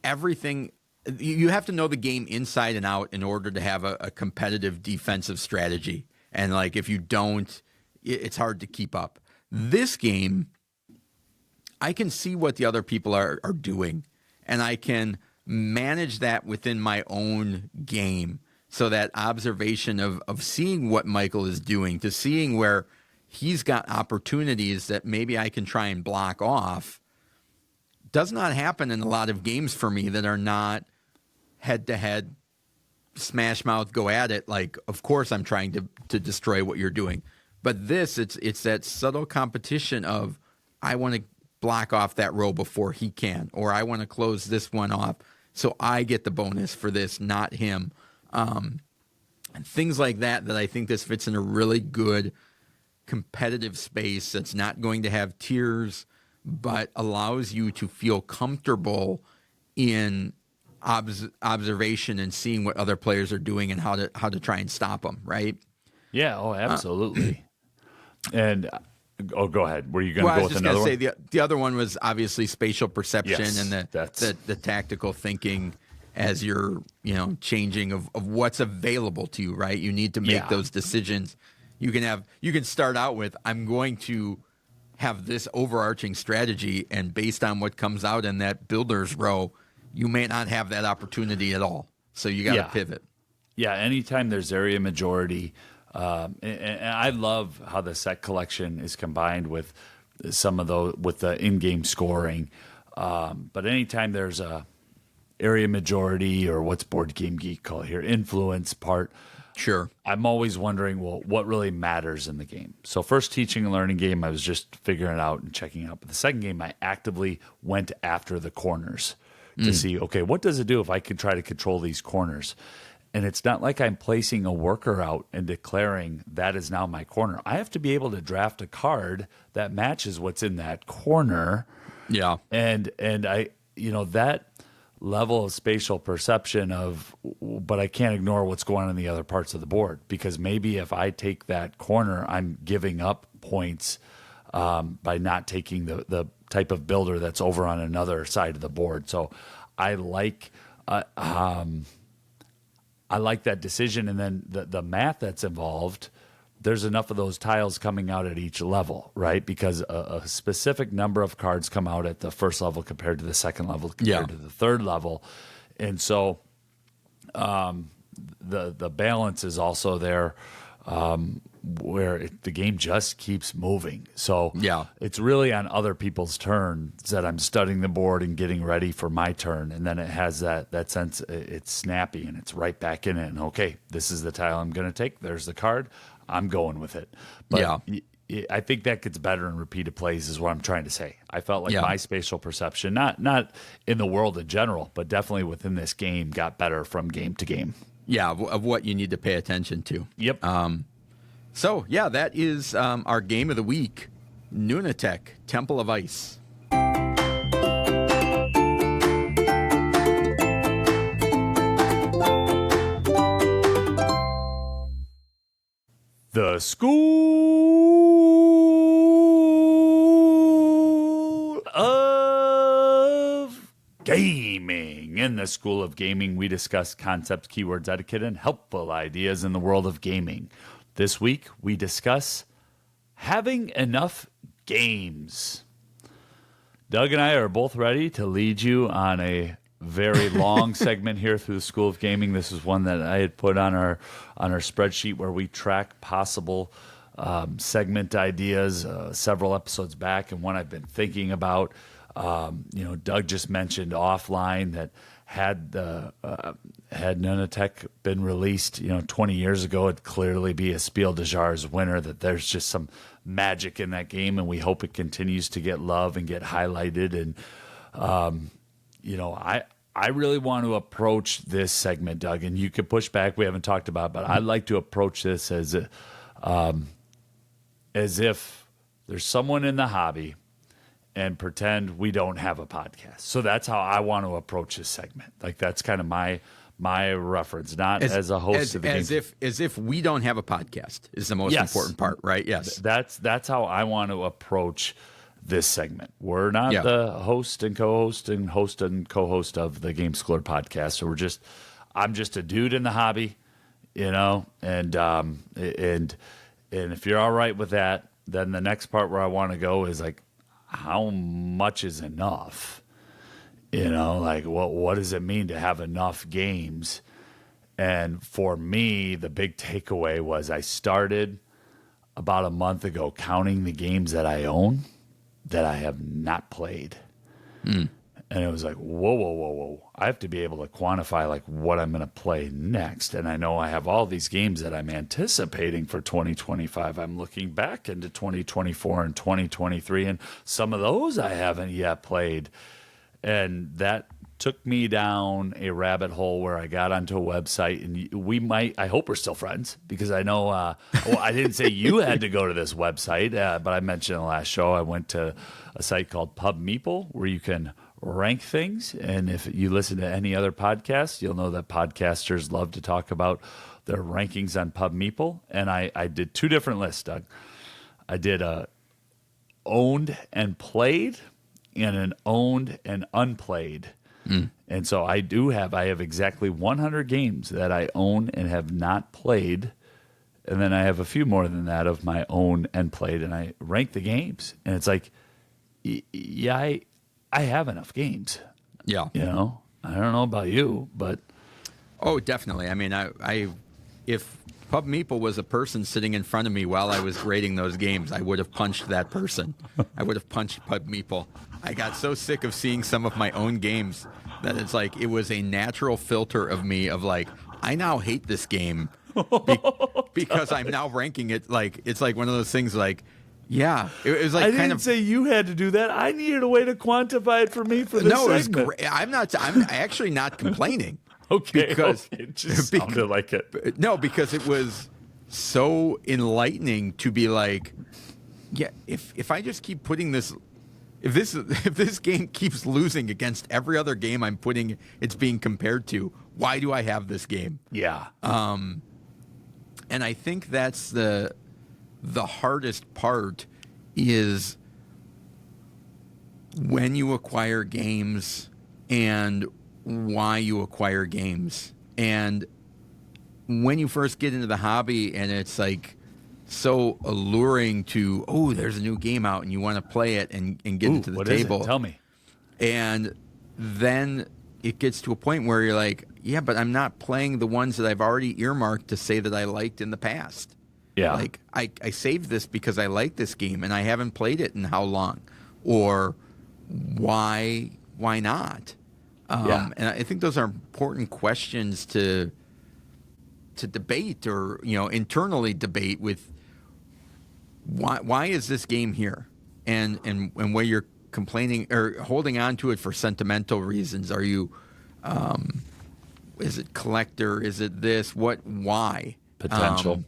everything. You have to know the game inside and out in order to have a competitive defensive strategy. And like if you don't, it's hard to keep up. This game I can see what the other people are doing, and I can manage that within my own game. So that observation of seeing what Michael is doing, to seeing where he's got opportunities that maybe I can try and block off, does not happen in a lot of games for me that are not head-to-head, smash mouth, go at it. Like, of course I'm trying to destroy what you're doing. But this, it's that subtle competition of, I want to block off that row before he can, or I want to close this one off so I get the bonus for this, not him. And things like that I think this fits in a really good competitive space that's not going to have tiers, but allows you to feel comfortable in observation and seeing what other players are doing and how to try and stop them, right?
Yeah, oh, absolutely. And go ahead. Were you going to go with another one? I was just
going to say the other one was obviously spatial perception,
yes,
and the tactical thinking as you're changing of what's available to you, right? You need to make those decisions. You can start out with, I'm going to have this overarching strategy, and based on what comes out in that builder's row, you may not have that opportunity at all. So you got to pivot. Yeah,
anytime there's area majority, and I love how the set collection is combined with some of the in-game scoring. But anytime there's a area majority, or what's Board Game Geek call here, influence part,
sure,
I'm always wondering, well, what really matters in the game? So first teaching and learning game, I was just figuring it out and checking out. But the second game, I actively went after the corners to see, okay, what does it do if I could try to control these corners? And it's not like I'm placing a worker out and declaring that is now my corner. I have to be able to draft a card that matches what's in that corner.
Yeah.
And I, that level of spatial perception but I can't ignore what's going on in the other parts of the board, because maybe if I take that corner, I'm giving up points by not taking the type of builder that's over on another side of the board. So I like that decision, and then the math that's involved. There's enough of those tiles coming out at each level, right? Because a specific number of cards come out at the first level compared to the second level compared to the third level. And so the balance is also there, where the game just keeps moving. So it's really on other people's turns that I'm studying the board and getting ready for my turn. And then it has that sense, it's snappy and it's right back in it. And okay, this is the tile I'm going to take. There's the card. I'm going with it. But I think that gets better in repeated plays is what I'm trying to say. I felt like my spatial perception, not in the world in general, but definitely within this game, got better from game to game.
Yeah, of what you need to pay attention to.
Yep.
So, that is our game of the week, Nunatak, Temple of Ice.
The School of Gaming. In the School of Gaming, we discuss concepts, keywords, etiquette, and helpful ideas in the world of gaming. This week, we discuss having enough games. Doug and I are both ready to lead you on a very long segment here through the School of Gaming. This is one that I had put on our spreadsheet where we track possible segment ideas several episodes back, and one I've been thinking about. Doug just mentioned offline that had Nunatak been released 20 years ago, it'd clearly be a Spiel des Jahres winner. That there's just some magic in that game, and we hope it continues to get love and get highlighted. And I really want to approach this segment, Doug, and you could push back. We haven't talked about it, but I'd like to approach this as if there's someone in the hobby and pretend we don't have a podcast. So that's how I want to approach this segment. Like, that's kind of my reference, not as a host of the game.
As if we don't have a podcast is the most important part, right? Yes.
That's how I want to approach this segment. We're not the host and co-host and host and co-host of the Game Schooler podcast. So I'm just a dude in the hobby, and if you're all right with that, then the next part where I want to go is like, how much is enough? You know, like what does it mean to have enough games? And for me, the big takeaway was I started about a month ago counting the games that I own that I have not played. And it was like, whoa. I have to be able to quantify like what I'm going to play next. And I know I have all these games that I'm anticipating for 2025. I'm looking back into 2024 and 2023, and some of those I haven't yet played. And that took me down a rabbit hole where I got onto a website, and I hope we're still friends, because I know, well, I didn't say you had to go to this website, but I mentioned in the last show, I went to a site called Pub Meeple where you can rank things. And if you listen to any other podcast, you'll know that podcasters love to talk about their rankings on Pub Meeple. And I did 2 different lists, Doug. I did a owned and played and an owned and unplayed. And so I have exactly 100 games that I own and have not played. And then I have a few more than that of my own and played, and I rank the games. And it's like, yeah, I have enough games.
Yeah.
You know, I don't know about you, but.
Oh, definitely. I mean, if Pub Meeple was a person sitting in front of me while I was rating those games, I would have punched that person. I would have punched Pub Meeple. I got so sick of seeing some of my own games that it's like it was a natural filter of me of like, I now hate this game because I'm now ranking it like it's like one of those things like, yeah, it was like
I didn't say you had to do that. I needed a way to quantify it for me for this segment.
It was great. I'm actually not complaining.
Okay,
because
it just sounded like it.
No, because it was so enlightening to be like, yeah, if I just keep putting this. If this game keeps losing against every other game it's being compared to, why do I have this game?
Yeah.
And I think that's the hardest part is when you acquire games and why you acquire games. And when you first get into the hobby and it's like so alluring to, oh, there's a new game out and you want to play it and get it to the table.
Is it? Tell me.
And then it gets to a point where you're like, yeah, but I'm not playing the ones that I've already earmarked to say that I liked in the past.
Yeah.
Like I saved this because I like this game and I haven't played it in how long? Or why not? And I think those are important questions to debate or, internally debate with why is this game here? And where you're complaining or holding on to it for sentimental reasons. Are you, is it collector? Is it this? Why?
Potential.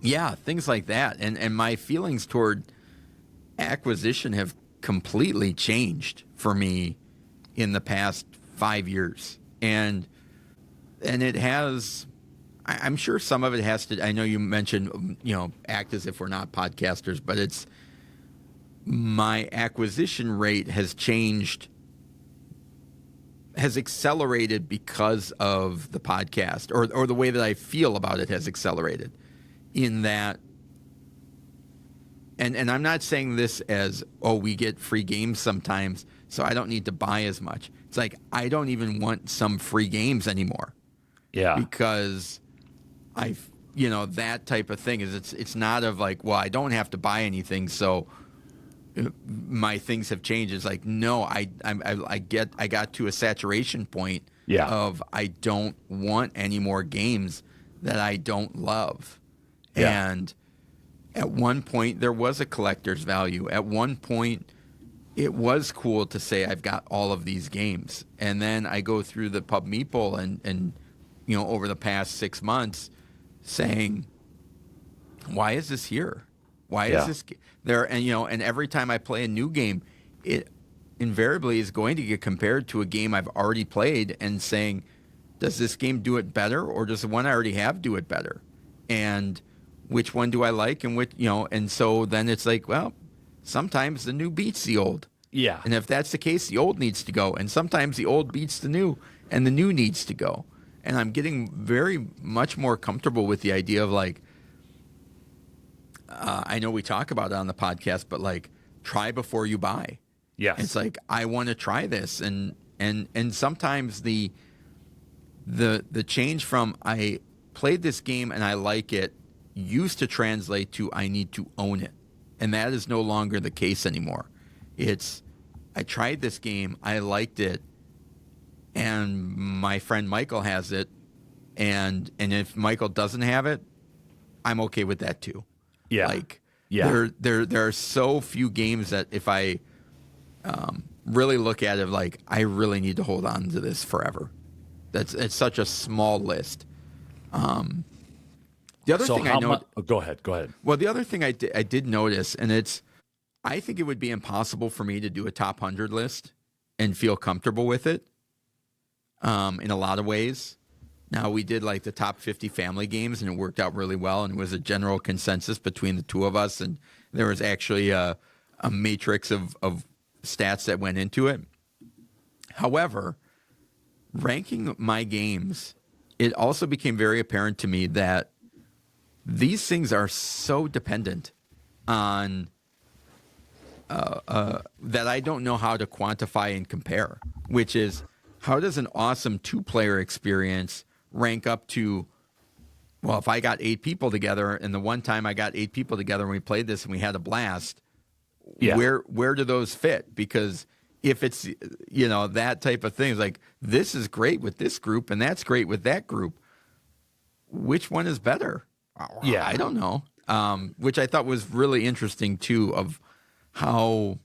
Yeah, things like that. And my feelings toward acquisition have completely changed for me in the past 5 years. And it has, I'm sure some of it has to, I know you mentioned, act as if we're not podcasters, but it's my acquisition rate has changed, has accelerated because of the podcast or the way that I feel about it has accelerated in that. And I'm not saying this as, oh, we get free games sometimes, so I don't need to buy as much. It's like I don't even want some free games anymore.
Yeah.
Because that type of thing is it's not of like, well, I don't have to buy anything, so my things have changed. It's like, no, I got to a saturation point of I don't want any more games that I don't love. Yeah. And at one point there was a collector's value. At one point it was cool to say I've got all of these games. And then I go through the Pub Meeple and over the past 6 months saying, why is this here? Why is this there? And, and every time I play a new game, it invariably is going to get compared to a game I've already played and saying, does this game do it better or does the one I already have do it better? And which one do I like and which, and so then it's like, well, sometimes the new beats the old.
Yeah.
And if that's the case, the old needs to go. And sometimes the old beats the new and the new needs to go. And I'm getting very much more comfortable with the idea of like, I know we talk about it on the podcast, but like try before you buy.
Yes.
It's like, I want to try this. And sometimes the change from I played this game and I like it used to translate to I need to own it. And that is no longer the case anymore. It's, I tried this game, I liked it, and my friend Michael has it, and if Michael doesn't have it, I'm okay with that too.
Yeah.
Like,
yeah.
there are so few games that if I really look at it, like, I really need to hold on to this forever. It's such a small list. The other thing I know.
Go ahead.
Well, the other thing I did notice, and I think it would be impossible for me to do a top 100 list and feel comfortable with it. In a lot of ways. Now, we did like the top 50 family games, and it worked out really well, and it was a general consensus between the two of us, and there was actually a matrix of stats that went into it. However, ranking my games, it also became very apparent to me that these things are so dependent on that I don't know how to quantify and compare, which is, how does an awesome 2-player experience rank up to, well, if I got 8 people together, and the one time I got 8 people together and we played this and we had a blast, where do those fit? Because if it's, that type of thing, it's like, this is great with this group and that's great with that group. Which one is better?
Yeah.
I don't know. Which I thought was really interesting too, of how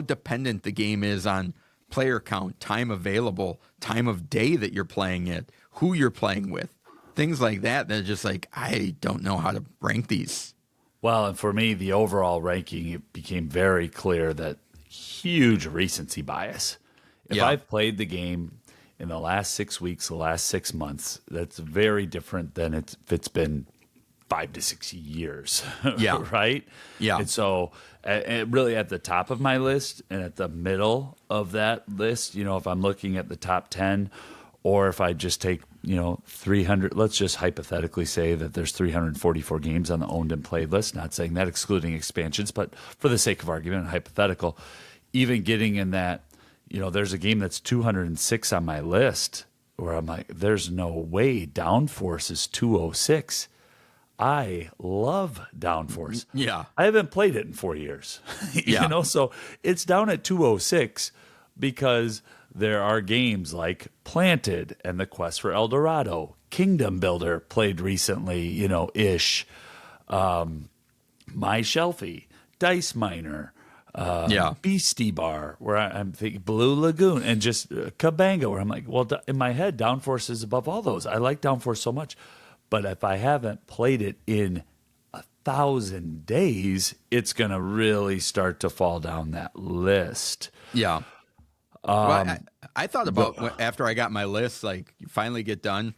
dependent the game is on player count, time available, time of day that you're playing it, who you're playing with, things like that. They're just like, I don't know how to rank these.
Well, and for me, the overall ranking, it became very clear that huge recency bias. If I've played the game in the last 6 weeks, the last 6 months, that's very different than if it's been 5 to 6 years.
Yeah.
Right?
Yeah.
And so really at the top of my list and at the middle of that list, if I'm looking at the top 10, or if I just take, 300, let's just hypothetically say that there's 344 games on the owned and played list, not saying that excluding expansions, but for the sake of argument, hypothetical, even getting in that, there's a game that's 206 on my list where I'm like, there's no way Downforce is 206. I love Downforce.
Yeah.
I haven't played it in 4 years. So it's down at 206 because there are games like Planted and The Quest for El Dorado, Kingdom Builder played recently, ish, My Shelfie, Dice Miner, Beastie Bar, where I'm thinking Blue Lagoon, and just Kabanga, where I'm like, well, in my head, Downforce is above all those. I like Downforce so much. But if I haven't played it in 1,000 days, it's going to really start to fall down that list.
Yeah. Well, I thought about after I got my list, like, you finally get done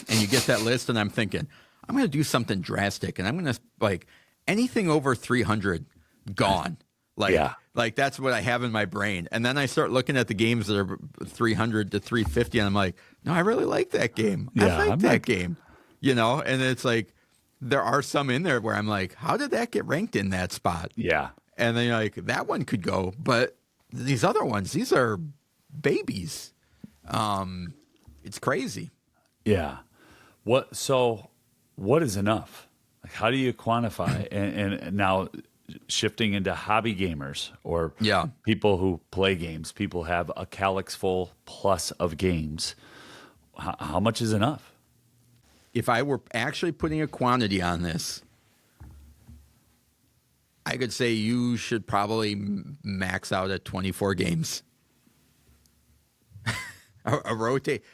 and you get that list, and I'm thinking, I'm going to do something drastic, and I'm going to, like, anything over 300 gone. Like that's what I have in my brain. And then I start looking at the games that are 300 to 350, and I'm like, no, I really like that game.
Yeah,
I like that game. And it's like, there are some in there where I'm like, how did that get ranked in that spot?
Yeah.
And then you're like, that one could go, but these other ones, these are babies. It's crazy.
Yeah. What is enough? Like, how do you quantify? and now shifting into hobby gamers or people who play games, people have a calyx full plus of games. How much is enough?
If I were actually putting a quantity on this, I could say you should probably max out at 24 games. a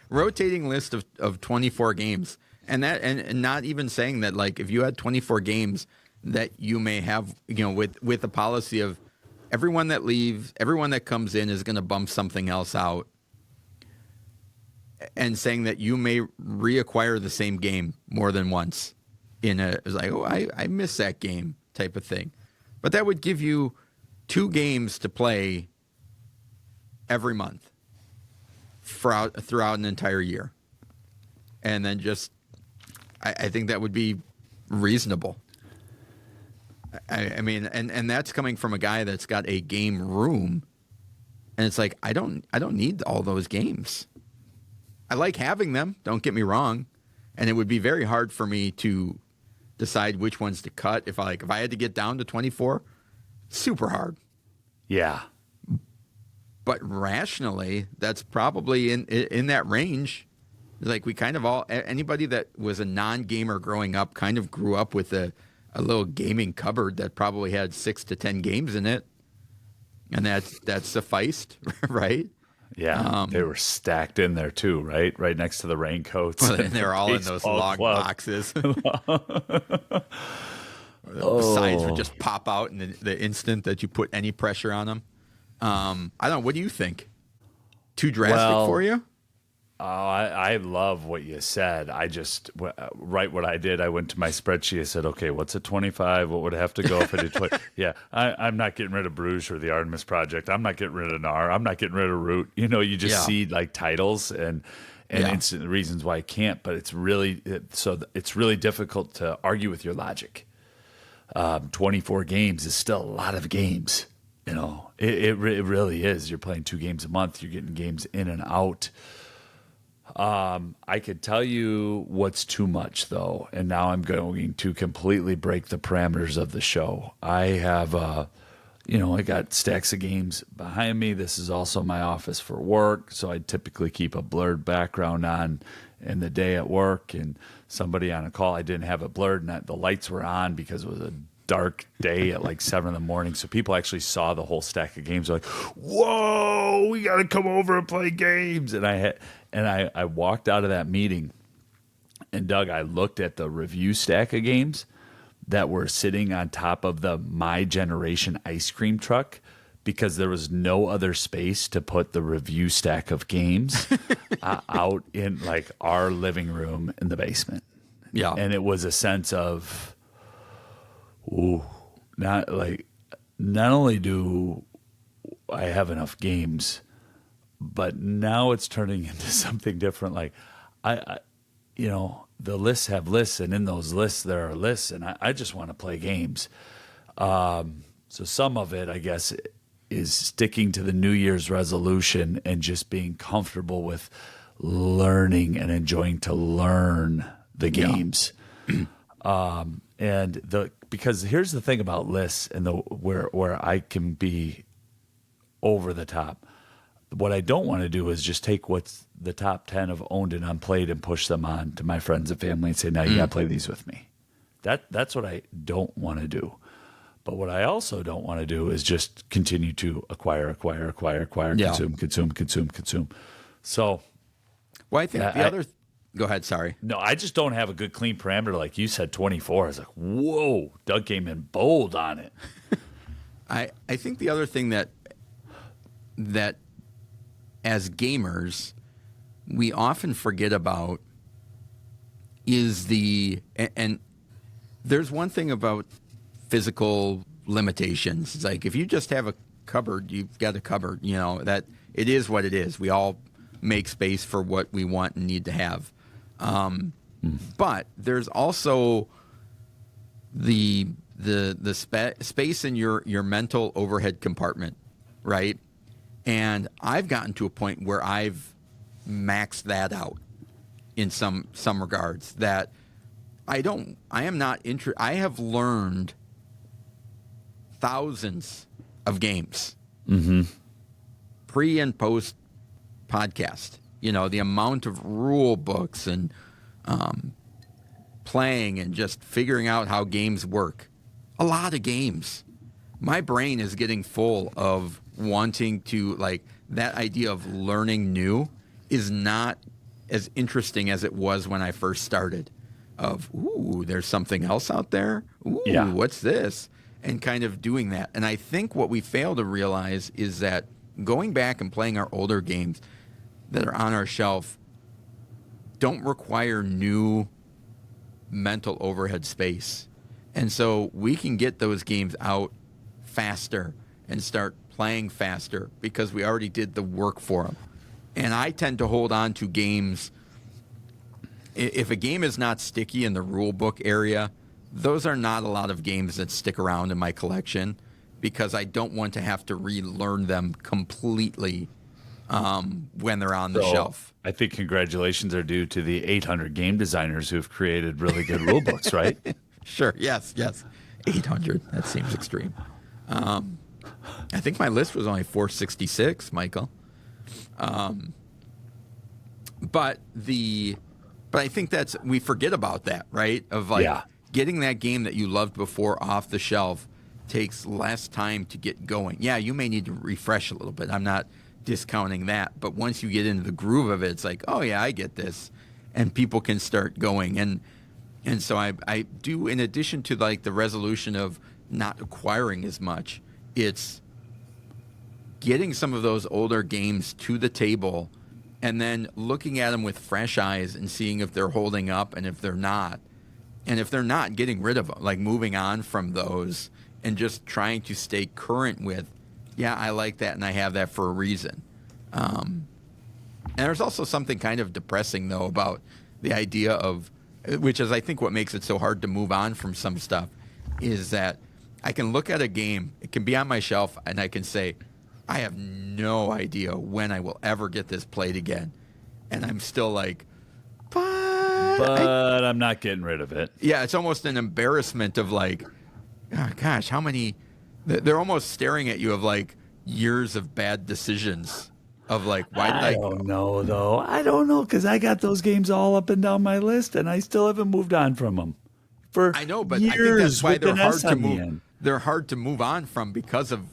rotating list of 24 games. And that, and not even saying that, like, if you had 24 games that you may have, with the policy of everyone that leaves, everyone that comes in is going to bump something else out, and saying that you may reacquire the same game more than once it's like, oh, I miss that game type of thing. But that would give you 2 games to play every month throughout an entire year. And then just, I think that would be reasonable. I mean, and that's coming from a guy that's got a game room, and it's like I don't need all those games. I like having them. Don't get me wrong, and it would be very hard for me to decide which ones to cut if I had to get down to 24. Super hard.
Yeah.
But rationally, that's probably in that range. Like we kind of all, anybody that was a non-gamer growing up kind of grew up with a little gaming cupboard that probably had 6 to 10 games in it. And that sufficed, right?
Yeah, they were stacked in there too, right? Right next to the raincoats.
Well, and they're all in those log boxes. The sides would just pop out in the instant that you put any pressure on them. I don't know. What do you think? Too drastic for you?
I love what you said. I just, right what I did, I went to my spreadsheet. I said, okay, what's a 25? What would I have to go if I did 20? Yeah, I'm not getting rid of Bruges or the Artemis Project. I'm not getting rid of NAR. I'm not getting rid of Root. You know, you just see like titles and instant reasons why I can't, but it's really difficult to argue with your logic. 24 games is still a lot of games. You know, it really is. You're playing 2 games a month. You're getting games in and out. I could tell you what's too much, though, and now I'm going to completely break the parameters of the show. I have, I got stacks of games behind me. This is also my office for work, so I typically keep a blurred background on in the day at work, and somebody on a call, I didn't have it blurred, and the lights were on because it was a dark day at like 7 a.m. So people actually saw the whole stack of games. They're like, whoa, we got to come over and play games. And I walked out of that meeting, and Doug, I looked at the review stack of games that were sitting on top of the My Generation ice cream truck because there was no other space to put the review stack of games out in like our living room in the basement. Yeah. And it was a sense of, not only do I have enough games, but now it's turning into something different. Like I the lists have lists, and in those lists there are lists, and I just want to play games. So some of it, I guess, is sticking to the New Year's resolution and just being comfortable with learning and enjoying to learn the games. Because here's the thing about lists and where I can be over the top. What I don't want to do is just take what's the top 10 of owned and unplayed and push them on to my friends and family and say, now you got to play these with me. That's what I don't want to do. But what I also don't want to do is just continue to acquire, consume. So,
well, I think go ahead, sorry.
No, I just don't have a good clean parameter. Like you said, 24. I was like, whoa, Doug came in bold on it.
I think the other thing that as gamers, we often forget about is and there's one thing about physical limitations. It's like if you just have a cupboard, you've got a cupboard, that it is what it is. We all make space for what we want and need to have. But there's also the space in your mental overhead compartment, right? And I've gotten to a point where I've maxed that out in some regards that I have learned thousands of games, pre and post podcast. The amount of rule books and playing and just figuring out how games work. A lot of games. My brain is getting full of wanting to, that idea of learning new is not as interesting as it was when I first started. There's something else out there? What's this? And kind of doing that. And I think what we fail to realize is that going back and playing our older games that are on our shelf don't require new mental overhead space. And so we can get those games out faster and start playing faster because we already did the work for them. And I tend to hold on to games. If a game is not sticky in the rule book area, those are not a lot of games that stick around in my collection because I don't want to have to relearn them completely when they're on the shelf.
I think congratulations are due to the 800 game designers who've created really good rule books, right?
Sure. Yes. 800. That seems extreme. I think my list was only 466, Michael. But I think we forget about that, right? Of getting that game that you loved before off the shelf takes less time to get going. Yeah, you may need to refresh a little bit. I'm not discounting that. But once you get into the groove of it, it's like, oh, yeah, I get this. And people can start going. And so I do, in addition to like the resolution of not acquiring as much, it's getting some of those older games to the table and then looking at them with fresh eyes and seeing if they're holding up and if they're not. And if they're not, getting rid of them, like moving on from those and just trying to stay current with, yeah, I like that and I have that for a reason. And there's also something kind of depressing, though, about the idea of, which is I think what makes it so hard to move on from some stuff, is that I can look at a game, it can be on my shelf, and I can say, I have no idea when I will ever get this played again. And I'm still like,
but I'm not getting rid of it.
Yeah, it's almost an embarrassment of like, oh, gosh, how many, they're almost staring at you of like years of bad decisions of like, why did I
don't know, though. I don't know, because I got those games all up and down my list, and I still haven't moved on from them.
I know, but I think that's why they're hard to move. They're hard to move on from because of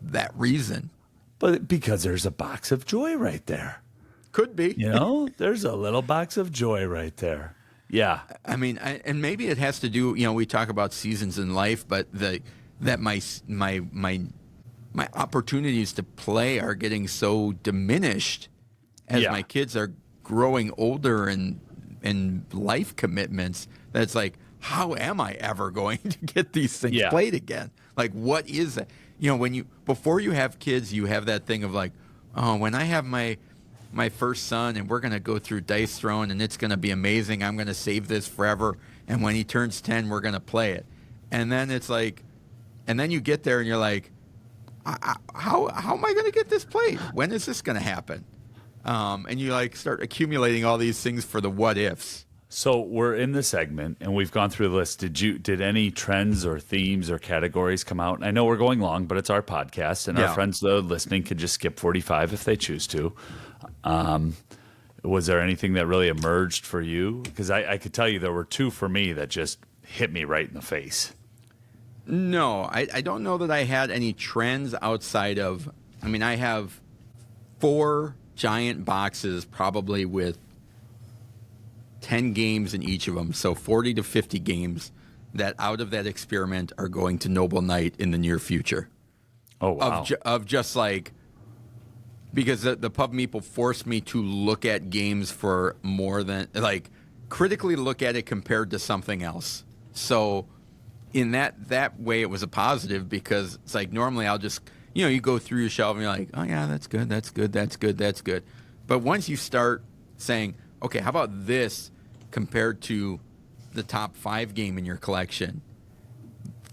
that reason.
But because there's a box of joy right there.
Could be.
There's a little box of joy right there. Yeah.
I mean, and maybe it has to do, we talk about seasons in life, but that my opportunities to play are getting so diminished as my kids are growing older and life commitments that it's like, how am I ever going to get these things played again? Like, what is it? Before you have kids, you have that thing of like, oh, when I have my first son and we're going to go through Dice Throne and it's going to be amazing. I'm going to save this forever. And when he turns 10, we're going to play it. And then it's like, and then you get there and you're like, how am I going to get this played? When is this going to happen? And you like start accumulating all these things for the what ifs.
So we're in the segment, and we've gone through the list. Did any trends or themes or categories come out? I know we're going long, but it's our podcast, and our friends listening could just skip 45 if they choose to. Was there anything that really emerged for you? Because I could tell you there were two for me that just hit me right in the face.
No, I don't know that I had any trends outside of, I have 4 giant boxes probably with 10 games in each of them, so 40 to 50 games that out of that experiment are going to Noble Knight in the near future.
Oh, wow.
Of just like, because the Pub Meeple forced me to look at games for more than, like, critically look at it compared to something else. So in that way, it was a positive because it's like normally I'll just, you go through your shelf and you're like, oh, yeah, that's good, that's good, that's good, that's good. But once you start saying, okay, how about this compared to the top 5 game in your collection?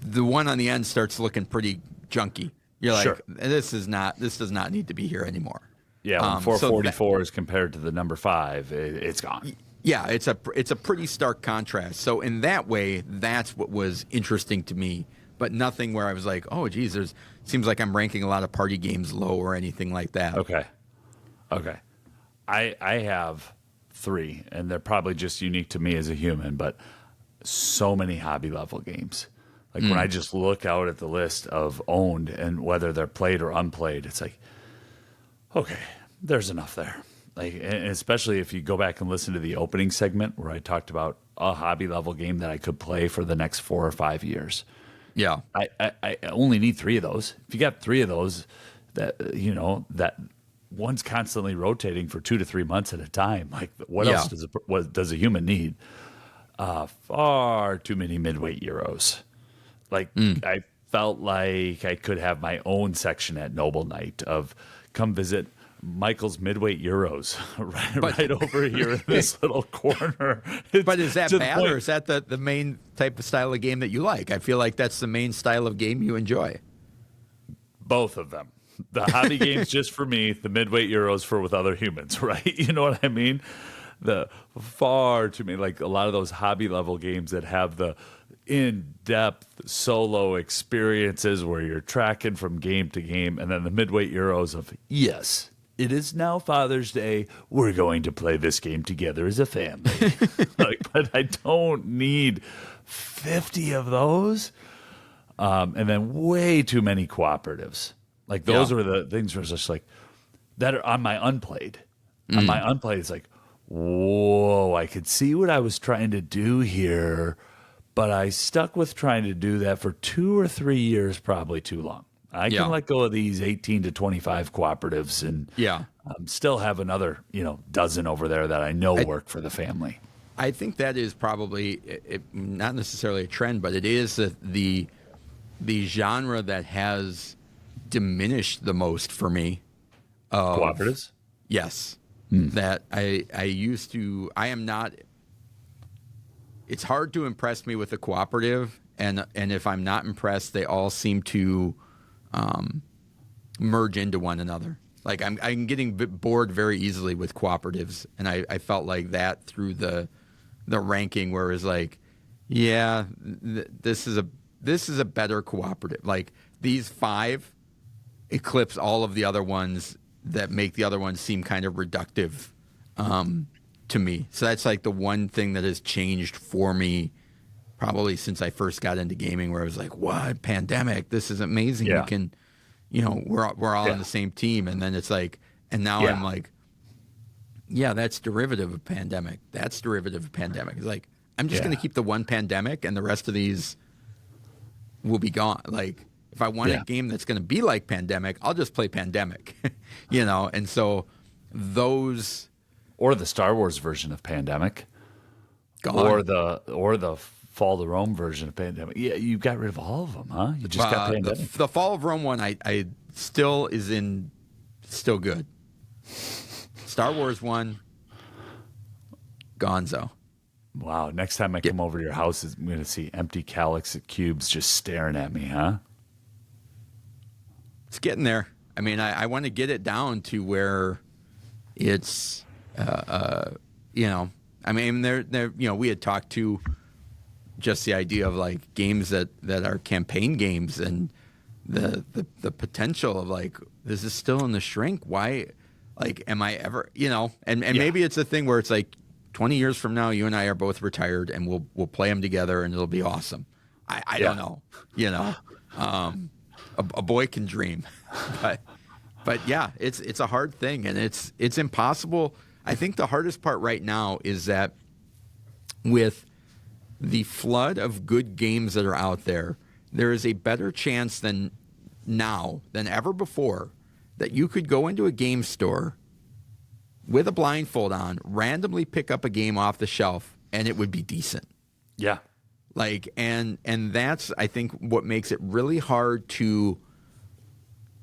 The one on the end starts looking pretty junky. You're like,
sure.
This does not need to be here anymore.
Yeah, when 444 is compared to the number 5, it's gone.
Yeah, it's a pretty stark contrast. So in that way, that's what was interesting to me, but nothing where I was like, oh, geez, seems like I'm ranking a lot of party games low or anything like that.
Okay. I have 3, and they're probably just unique to me as a human, but so many hobby level games. Like when I just look out at the list of owned and whether they're played or unplayed, it's like, okay, there's enough there. Like, and especially if you go back and listen to the opening segment where I talked about a hobby level game that I could play for the next 4 or 5 years.
Yeah.
I only need 3 of those. If you got 3 of those, that one's constantly rotating for 2 to 3 months at a time. Like, what else does a human need? Far too many midweight Euros. Like, I felt like I could have my own section at Noble Knight of come visit Michael's Midweight Euros right over here in this little corner.
But is that bad, or is that the main type of style of game that you like? I feel like that's the main style of game you enjoy.
Both of them. The hobby games just for me, the Midweight Euros for with other humans, right? You know what I mean? The far too many, like a lot of those hobby level games that have the in-depth solo experiences where you're tracking from game to game, and then the Midweight Euros of, yes, it is now Father's Day. We're going to play this game together as a family. But I don't need 50 of those. And then way too many cooperatives. Like those are the things where it's just like that are on my unplayed. On my unplayed, it's like, whoa, I could see what I was trying to do here, but I stuck with trying to do that for 2 or 3 years, probably too long. I can let go of these 18 to 25 cooperatives and still have another, dozen over there that I know work for the family.
I think that is probably not necessarily a trend, but it is the genre that has diminished the most for me.
Cooperatives?
Yes. That I used to, I am not, it's hard to impress me with a cooperative, and if I'm not impressed, they all seem to merge into one another. Like I'm getting bored very easily with cooperatives, and I felt like that through the ranking, where it was like, this is a better cooperative. Like these 5 eclipse all of the other ones that make the other ones seem kind of reductive to me. So that's like the one thing that has changed for me probably since I first got into gaming, where I was like, what, Pandemic, this is amazing. You can, we're all on the same team. And then it's like, and now I'm like, that's derivative of Pandemic. That's derivative of Pandemic. It's like, I'm just going to keep the one Pandemic, and the rest of these will be gone. Like, if I want a game that's going to be like Pandemic, I'll just play Pandemic, And so those,
or the Star Wars version of Pandemic,
gone.
or the Fall of Rome version of Pandemic. Yeah, you got rid of all of them, huh? You just got Pandemic.
The Fall of Rome one, I still still good. Star Wars one, gonzo.
Wow. Next time I come over to your house, I'm going to see empty calyx cubes just staring at me, huh?
It's getting there. I mean, I want to get it down to where it's, I mean, we had talked to just the idea of like games that are campaign games, and the potential of like, this is still in the shrink. Why, like, am I ever, and maybe it's a thing where it's like 20 years from now, you and I are both retired, and we'll play them together, and it'll be awesome. I don't know, a boy can dream, but yeah, it's a hard thing, and it's impossible. I think the hardest part right now is that with the flood of good games that are out there, there is a better chance than ever before that you could go into a game store with a blindfold on, randomly pick up a game off the shelf, and it would be decent.
Yeah.
Like, and that's, I think, what makes it really hard to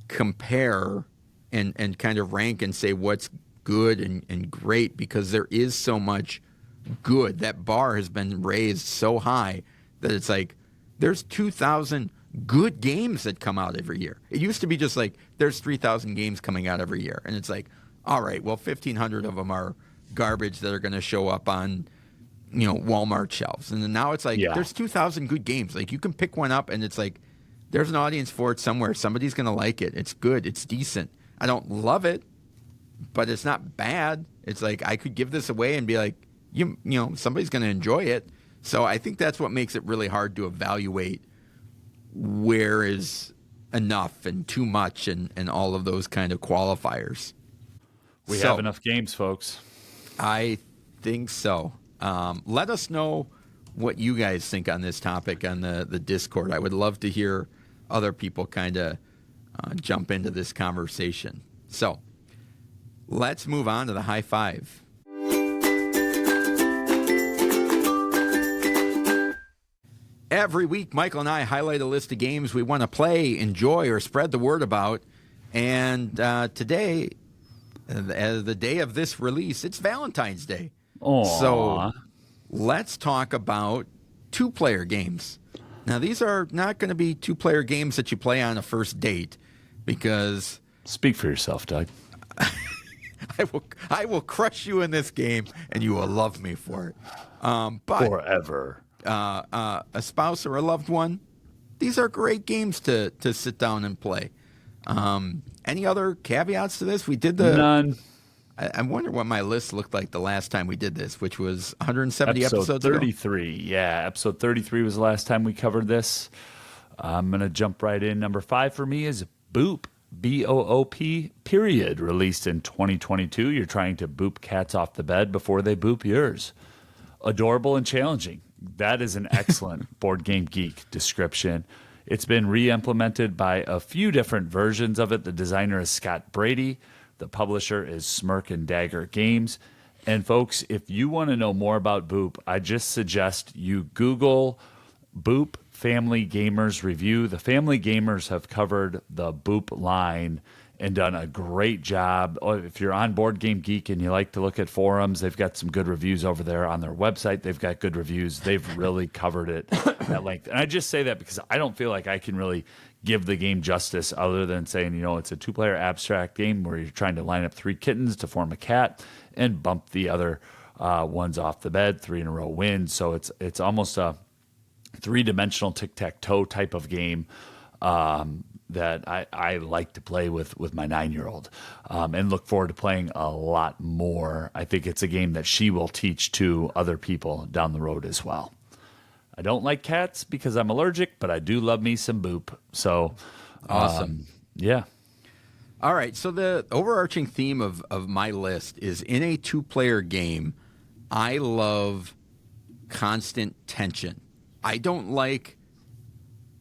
compare and kind of rank and say what's good and great, because there is so much good. That bar has been raised so high that it's like there's 2,000 good games that come out every year. It used to be just like there's 3,000 games coming out every year, and it's like, all right, well, 1,500 of them are garbage that are going to show up on Walmart shelves, and then now it's like there's 2,000 good games. Like, you can pick one up, and it's like there's an audience for it somewhere. Somebody's going to like it. It's good. It's decent. I don't love it, but it's not bad. It's like I could give this away and be like, somebody's going to enjoy it. So I think that's what makes it really hard to evaluate where is enough and too much and all of those kind of qualifiers.
We have enough games, folks.
I think so. Let us know what you guys think on this topic on the Discord. I would love to hear other people kind of jump into this conversation. So let's move on to the high five. Every week, Michael and I highlight a list of games we want to play, enjoy, or spread the word about. And today, As the day of this release, it's Valentine's Day.
Aww.
So let's talk about two-player games. Now, these are not going to be two-player games that you play on a first date because...
Speak for yourself, Doug.
I will crush you in this game, and you will love me for it. But
forever.
A spouse or a loved one, these are great games to sit down and play. Any other caveats to this? We did
None.
I wonder what my list looked like the last time we did this, which was 170 episodes
33.
ago.
Yeah, episode 33 was the last time we covered this. I'm going to jump right in. Number 5 for me is Boop. B-O-O-P, period, released in 2022. You're trying to boop cats off the bed before they boop yours. Adorable and challenging. That is an excellent Board Game Geek description. It's been re-implemented by a few different versions of it. The designer is Scott Brady. The publisher is Smirk and Dagger Games. And folks, if you want to know more about Boop, I just suggest you Google Boop Family Gamers Review. The Family Gamers have covered the Boop line and done a great job. If you're on Board Game Geek and you like to look at forums, they've got some good reviews over there on their website. They've got good reviews. They've really covered it at length. And I just say that because I don't feel like I can really give the game justice other than saying, it's a two-player abstract game where you're trying to line up 3 kittens to form a cat and bump the other ones off the bed. 3 in a row wins. So it's almost a 3-dimensional tic-tac-toe type of game that I like to play with my 9-year-old and look forward to playing a lot more. I think it's a game that she will teach to other people down the road as well. I don't like cats because I'm allergic, but I do love me some Boop. So
awesome.
Yeah.
All right. So the overarching theme of my list is in a two-player game, I love constant tension. I don't like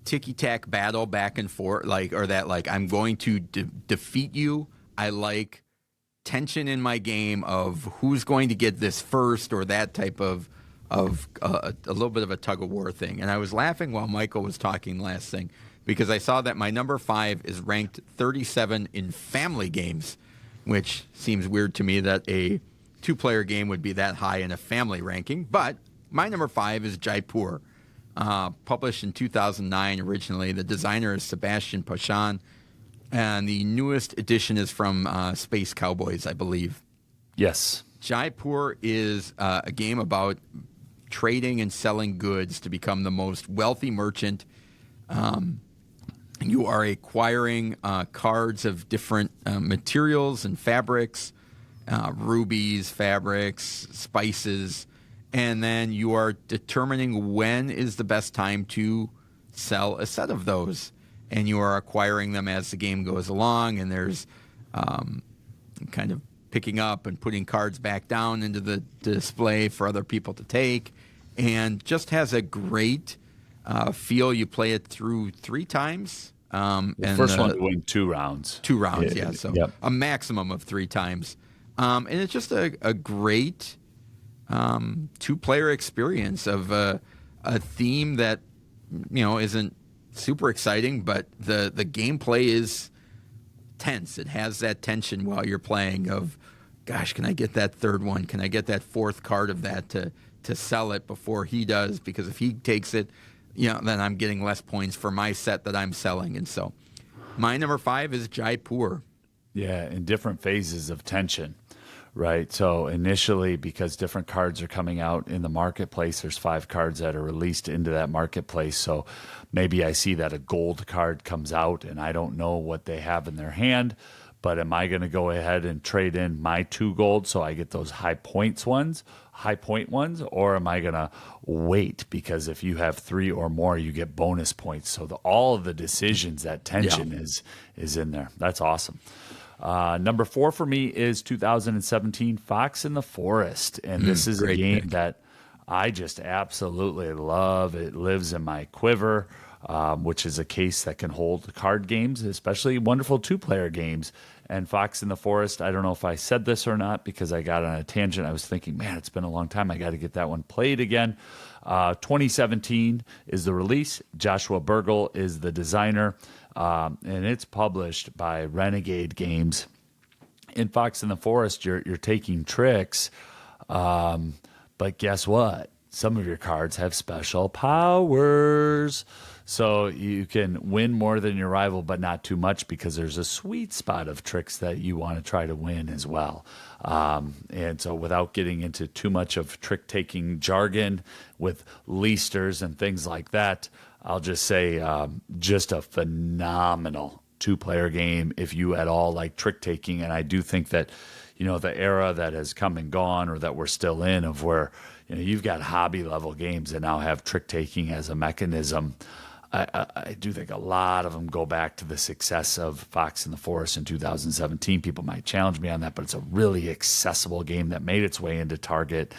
ticky-tack battle back and forth, I'm going to defeat you. I like tension in my game of who's going to get this first or that type of a little bit of a tug-of-war thing. And I was laughing while Michael was talking last thing because I saw that my number 5 is ranked 37 in family games, which seems weird to me that a two-player game would be that high in a family ranking. But my number 5 is Jaipur. Published in 2009 originally. The designer is Sebastian Pachan, and the newest edition is from Space Cowboys, I believe.
Yes.
Jaipur is a game about trading and selling goods to become the most wealthy merchant. You are acquiring cards of different materials and fabrics, rubies, fabrics, spices, and then you are determining when is the best time to sell a set of those. And you are acquiring them as the game goes along, and there's kind of picking up and putting cards back down into the display for other people to take. And just has a great feel. You play it through 3 times.
The first one doing 2 rounds.
2 rounds, yeah. So
yep.
A maximum of 3 times. And it's just a great... two-player experience of a theme that isn't super exciting, but the gameplay is tense. It has that tension while you're playing of, gosh, can I get that 3rd one? Can I get that 4th card of that to sell it before he does? Because if he takes it, then I'm getting less points for my set that I'm selling. And so my number 5 is Jaipur.
Yeah, in different phases of tension. Right. So initially, because different cards are coming out in the marketplace, there's 5 cards that are released into that marketplace. So maybe I see that a gold card comes out and I don't know what they have in their hand, but am I going to go ahead and trade in my 2 gold so I get those high point ones, or am I going to wait? Because if you have 3 or more, you get bonus points. So all of the decisions, that tension is in there. That's awesome. Number 4 for me is 2017 Fox in the Forest. And this is a game that I just absolutely love. It lives in my quiver, which is a case that can hold card games, especially wonderful 2-player games. And Fox in the Forest, I don't know if I said this or not because I got on a tangent. I was thinking, man, it's been a long time. I got to get that one played again. 2017 is the release. Joshua Burgle is the designer. And it's published by Renegade Games. in Fox in the Forest, you're taking tricks, but guess what? Some of your cards have special powers. So you can win more than your rival, but not too much, because there's a sweet spot of tricks that you want to try to win as well. And so without getting into too much of trick-taking jargon with leasters and things like that, I'll just say just a phenomenal two-player game if you at all like trick-taking. And I do think that, the era that has come and gone, or that we're still in, of where you've got hobby-level games that now have trick-taking as a mechanism. I do think a lot of them go back to the success of Fox in the Forest in 2017. People might challenge me on that, but it's a really accessible game that made its way into Target.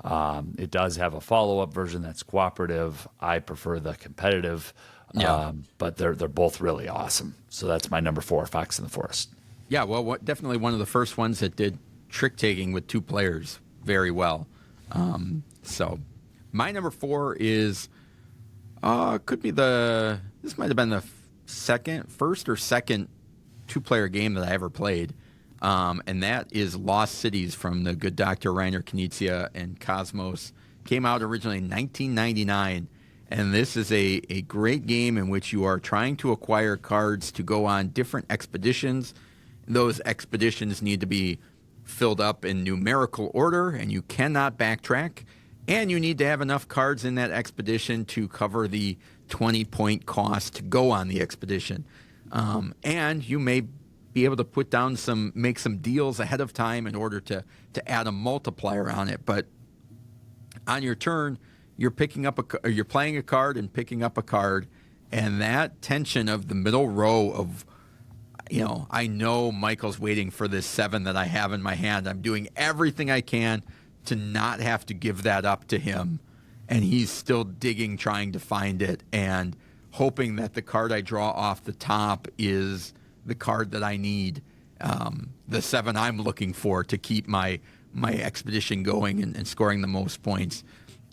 It does have a follow-up version that's cooperative. I prefer the competitive, but they're both really awesome. So that's my number 4, Fox in the Forest.
Yeah, well, definitely one of the first ones that did trick-taking with 2 players very well. So my number 4 is... this might have been the first or second 2-player game that I ever played. And that is Lost Cities from the good Dr. Reiner Knizia and Cosmos. Came out originally in 1999. And this is a great game in which you are trying to acquire cards to go on different expeditions. Those expeditions need to be filled up in numerical order, and you cannot backtrack. And you need to have enough cards in that expedition to cover the 20-point cost to go on the expedition. And you may be able to make some deals ahead of time in order to add a multiplier on it. But on your turn, you're playing a card and picking up a card, and that tension of the middle row of, I know Michael's waiting for this 7 that I have in my hand. I'm doing everything I can to not have to give that up to him, and he's still digging, trying to find it, and hoping that the card I draw off the top is the card that I need, the 7 I'm looking for to keep my expedition going and scoring the most points.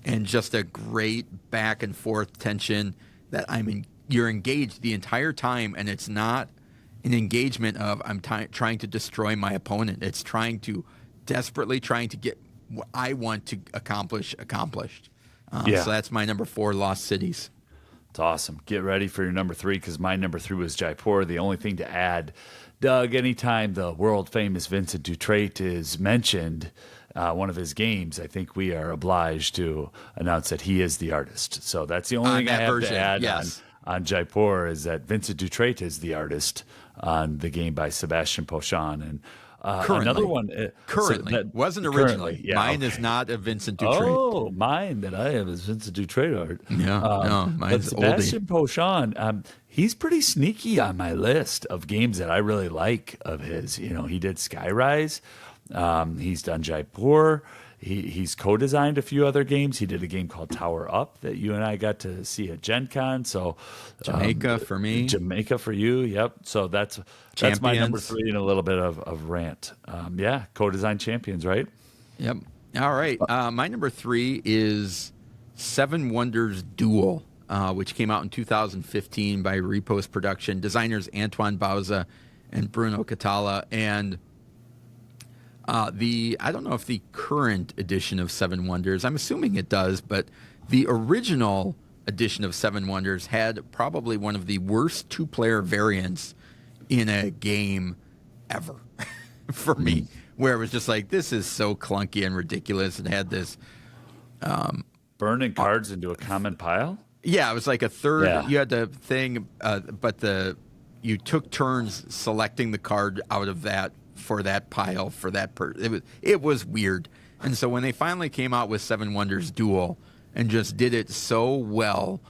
And just a great back and forth tension that you're engaged the entire time, and it's not an engagement of I'm trying to destroy my opponent. It's desperately trying to get what I want to accomplish accomplished. So that's my number 4, Lost Cities.
It's awesome. Get ready for your number 3, because my number 3 was Jaipur. The only thing to add, Doug, anytime the world-famous Vincent Dutrait is mentioned, one of his games, I think we are obliged to announce that he is the artist. So that's the only thing I have to add on Jaipur, is that Vincent Dutrait is the artist on the game by Sebastian Pochon. And another one
wasn't originally. Mine is not a Vincent Dutrait.
Oh, mine that I have is Vincent Dutrait art.
No, mine's
Sebastian
oldie.
Pochon, he's pretty sneaky on my list of games that I really like of his. He did Skyrise. He's done Jaipur. He's co-designed a few other games. He did a game called Tower Up that you and I got to see at Gen Con. So
Jamaica for me.
Jamaica for you. Yep. So that's my number 3 and a little bit of rant. Co-designed Champions, right?
Yep. All right. My number 3 is 7 Wonders Duel, which came out in 2015 by Repost Production. Designers Antoine Bauza and Bruno Catala. And I don't know if the current edition of 7 Wonders, I'm assuming it does, but the original edition of 7 Wonders had probably one of the worst 2-player variants in a game ever for me, where it was just like, this is so clunky and ridiculous. It had this...
burning cards into a common pile?
Yeah, it was like a third. Yeah. You had the thing, but you took turns selecting the card out of that for that pile for that person. It was weird. And so when they finally came out with 7 Wonders Duel and just did it so well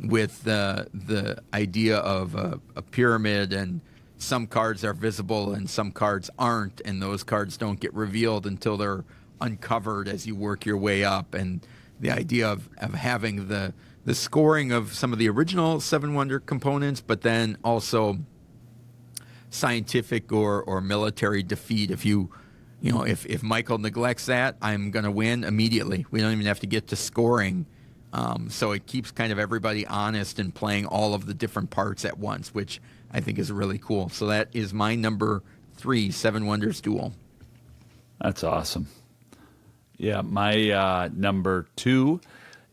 with the idea of a pyramid, and some cards are visible and some cards aren't, and those cards don't get revealed until they're uncovered as you work your way up, and the idea of having the scoring of some of the original 7 Wonder components, but then also scientific or military defeat. If Michael neglects that, I'm going to win immediately. We don't even have to get to scoring. So it keeps kind of everybody honest and playing all of the different parts at once, which I think is really cool. So that is my number 3 Seven Wonders Duel.
That's awesome. Yeah, my number 2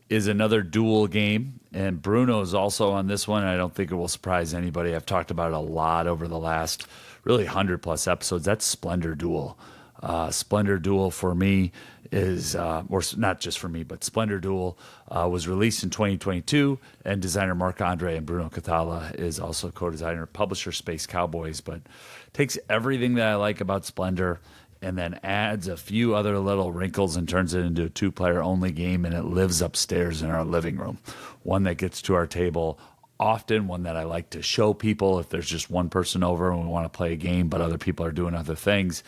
is another duel game, and Bruno's also on this one. I don't think it will surprise anybody. I've talked about it a lot over the last really 100-plus episodes. That's Splendor Duel. Splendor Duel for me is, or not just for me, but Splendor Duel was released in 2022, and designer Marc Andre and Bruno Cathala is also co-designer, publisher Space Cowboys, but takes everything that I like about Splendor and then adds a few other little wrinkles and turns it into a 2-player only game, and it lives upstairs in our living room. One that gets to our table often, one that I like to show people if there's just one person over and we want to play a game, but other people are doing other things.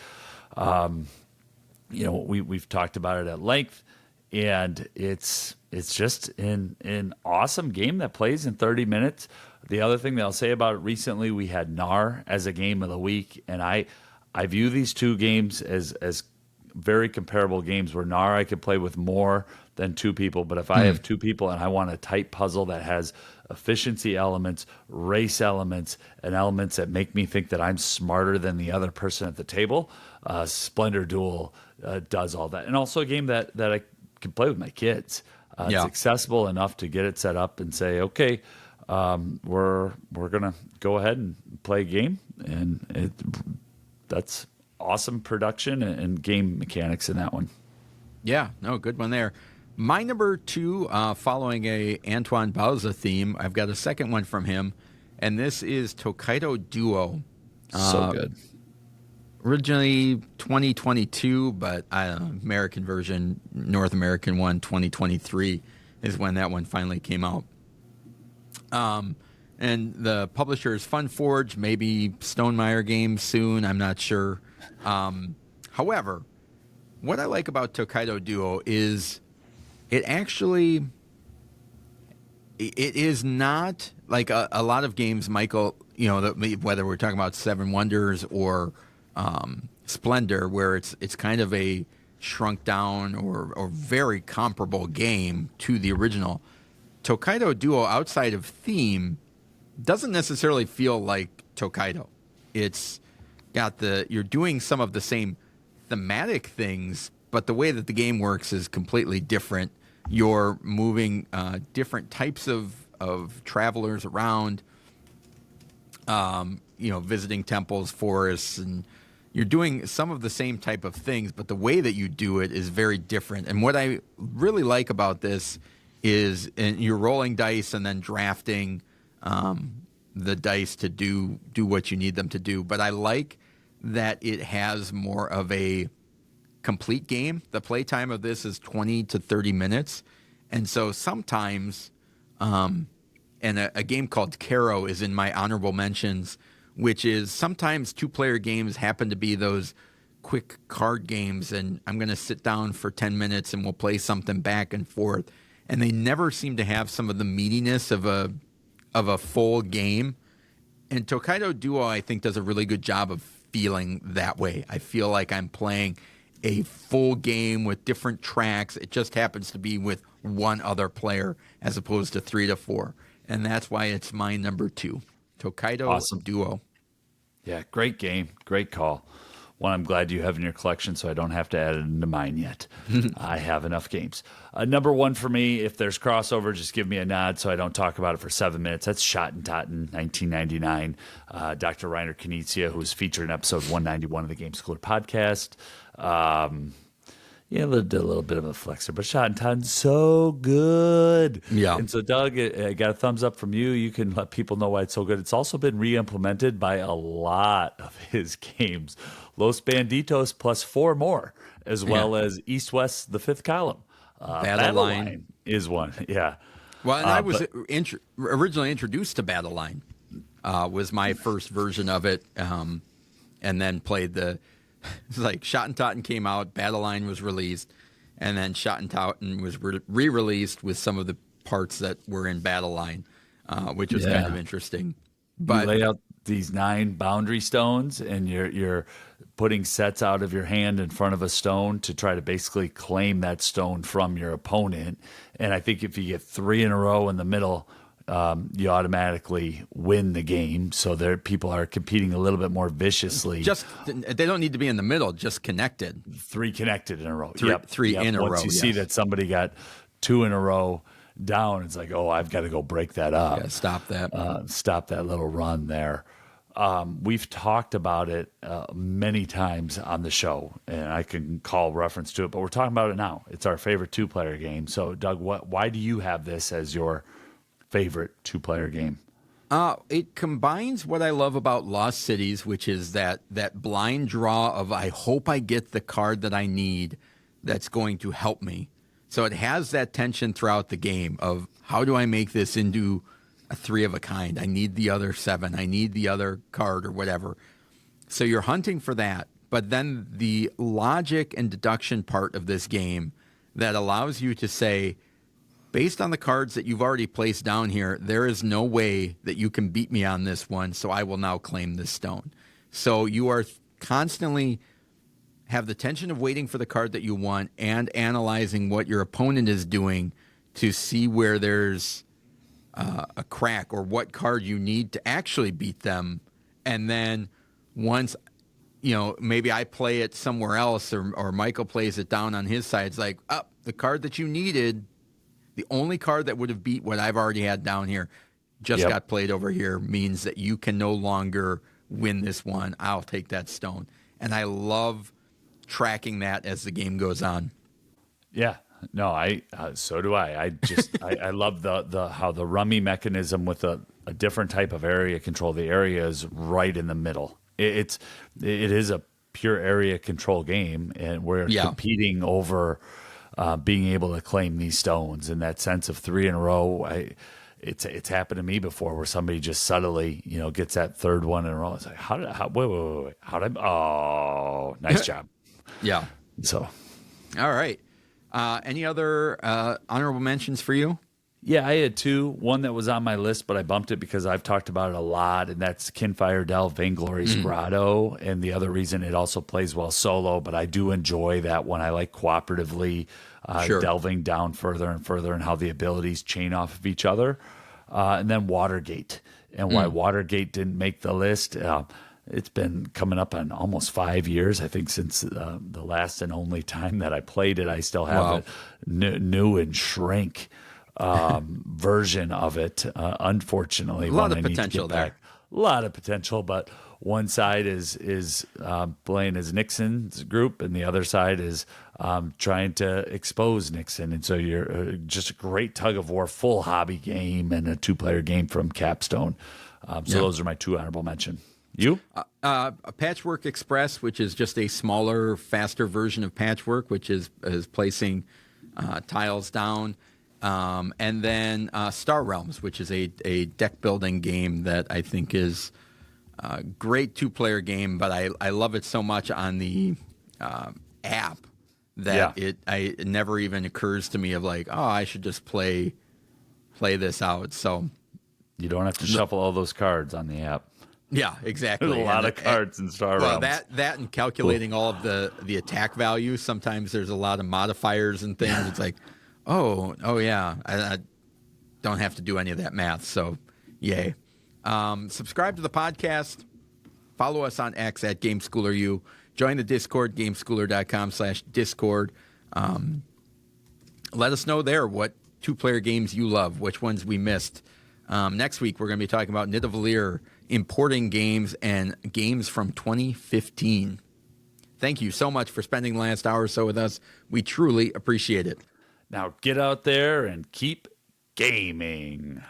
We've talked about it at length, and it's just an awesome game that plays in 30 minutes. The other thing that I'll say about it, recently we had NAR as a game of the week, and I view these two games as very comparable games, where NAR I could play with more than 2 people. But if I have 2 people and I want a tight puzzle that has efficiency elements, race elements, and elements that make me think that I'm smarter than the other person at the table, Splendor Duel does all that. And also a game that I can play with my kids. It's accessible enough to get it set up and say, okay, we're going to go ahead and play a game. And that's awesome production and game mechanics in that one.
Yeah, no, good one there. My number 2, following a Antoine Bauza theme, I've got a second one from him, and this is Tokaido Duo.
So good.
Originally 2022, but I don't know, American version, North American one, 2023 is when that one finally came out. And the publisher is Funforge, maybe Stonemaier Games soon, I'm not sure. However, what I like about Tokaido Duo is it is not like a lot of games, Michael, whether we're talking about Seven Wonders or Splendor, where it's kind of a shrunk down or very comparable game to the original. Tokaido Duo, outside of theme, doesn't necessarily feel like Tokaido. It's got you're doing some of the same thematic things, but the way that the game works is completely different. You're moving different types of travelers around, visiting temples, forests, and you're doing some of the same type of things, but the way that you do it is very different. And what I really like about this is you're rolling dice and then drafting the dice to do what you need them to do. But I like that it has more of a complete game. The playtime of this is 20 to 30 minutes. And so sometimes, and a game called Caro is in my honorable mentions, which is sometimes 2-player games happen to be those quick card games, and I'm going to sit down for 10 minutes and we'll play something back and forth. And they never seem to have some of the meatiness of a full game. And Tokaido Duo, I think, does a really good job of feeling that way. I feel like I'm playing a full game with different tracks. It just happens to be with one other player as opposed to 3 to 4. And that's why it's my number 2. Tokaido Duo.
Yeah, great game. Great call. One I'm glad you have in your collection, so I don't have to add it into mine yet. I have enough games. Number 1 for me, if there's crossover, just give me a nod so I don't talk about it for 7 minutes. That's Schottentotten, 1999. Dr. Reiner Knizia, who was featured in episode 191 of the Game Schooler podcast. Did a little bit of a flexor, but Schottentotten, so good.
Yeah.
And so, Doug, I got a thumbs up from you. You can let people know why it's so good. It's also been re-implemented by a lot of his games. Los Banditos plus 4 more, as well as East West, the 5th column. Battle Line is one. Yeah.
Well, and I was originally introduced to Battle Line. Was my first version of it, and then played it's like Schottentotten came out, Battle Line was released, and then Schottentotten was re-released with some of the parts that were in Battle Line, which was kind of interesting. But
you lay out these 9 boundary stones, and you're putting sets out of your hand in front of a stone to try to basically claim that stone from your opponent. And I think if you get 3 in a row in the middle, you automatically win the game. So there, people are competing a little bit more viciously.
They don't need to be in the middle, just connected.
3 connected in a row.
Three in a row.
Once you see that somebody got 2 in a row down, it's like, oh, I've got to go break that up.
Yeah, stop that.
Stop that little run there. We've talked about it many times on the show, and I can call reference to it, but we're talking about it now. It's our favorite 2-player game. So, Doug, why do you have this as your favorite 2-player game?
It combines what I love about Lost Cities, which is that blind draw of I hope I get the card that I need that's going to help me. So it has that tension throughout the game of how do I make this into a 3 of a kind? I need the other 7. I need the other card or whatever. So you're hunting for that. But then the logic and deduction part of this game that allows you to say, based on the cards that you've already placed down here, there is no way that you can beat me on this one, so I will now claim this stone. So you are constantly have the tension of waiting for the card that you want and analyzing what your opponent is doing to see where there's a crack or what card you need to actually beat them. And then once, maybe I play it somewhere else or Michael plays it down on his side, it's like, the card that you needed, the only card that would have beat what I've already had down here just got played over here, means that you can no longer win this one. I'll take that stone. And I love tracking that as the game goes on.
Yeah, no, so do I. I love the how the rummy mechanism with a different type of area control. The area is right in the middle. It is a pure area control game, and we're competing over being able to claim these stones. And that sense of 3 in a row, it's happened to me before where somebody just subtly, gets that 3rd one in a row. It's like, wait, oh, nice job.
Yeah.
So,
all right. Any other honorable mentions for you?
Yeah, I had 2. One that was on my list, but I bumped it because I've talked about it a lot, and that's Kinfire Delve Vainglory's Grotto. And the other reason it also plays well solo, but I do enjoy that one. I like cooperatively delving down further and further and how the abilities chain off of each other. And then Watergate, and why Watergate didn't make the list. It's been coming up on almost 5 years, I think, since the last and only time that I played it. I still have a new and shrink version of it. Unfortunately,
a lot of potential there.
A lot of potential, but one side is playing as Nixon's group, and the other side is trying to expose Nixon. And so you're just a great tug of war, full hobby game, and a 2-player game from Capstone. Those are my 2 honorable mention. You?
A Patchwork Express, which is just a smaller, faster version of Patchwork, which is placing tiles down. And then Star Realms, which is a deck building game that I think is a great 2-player game, but I love it so much on the app that it never even occurs to me of like, I should just play this out. So
you don't have to shuffle all those cards on the app.
Yeah, exactly.
There's a lot of cards in Star Realms.
Well, that and calculating all of the attack values. Sometimes there's a lot of modifiers and things. It's like, oh yeah, I don't have to do any of that math. So, yay. Subscribe to the podcast. Follow us on X at GameSchoolerU. Join the Discord, gameschooler.com/Discord. Let us know there what 2-player games you love, which ones we missed. Next week, we're going to be talking about Nidavellir, importing games and games from 2015. Thank you so much for spending the last hour or so with us. We truly appreciate it.
Now get out there and keep gaming.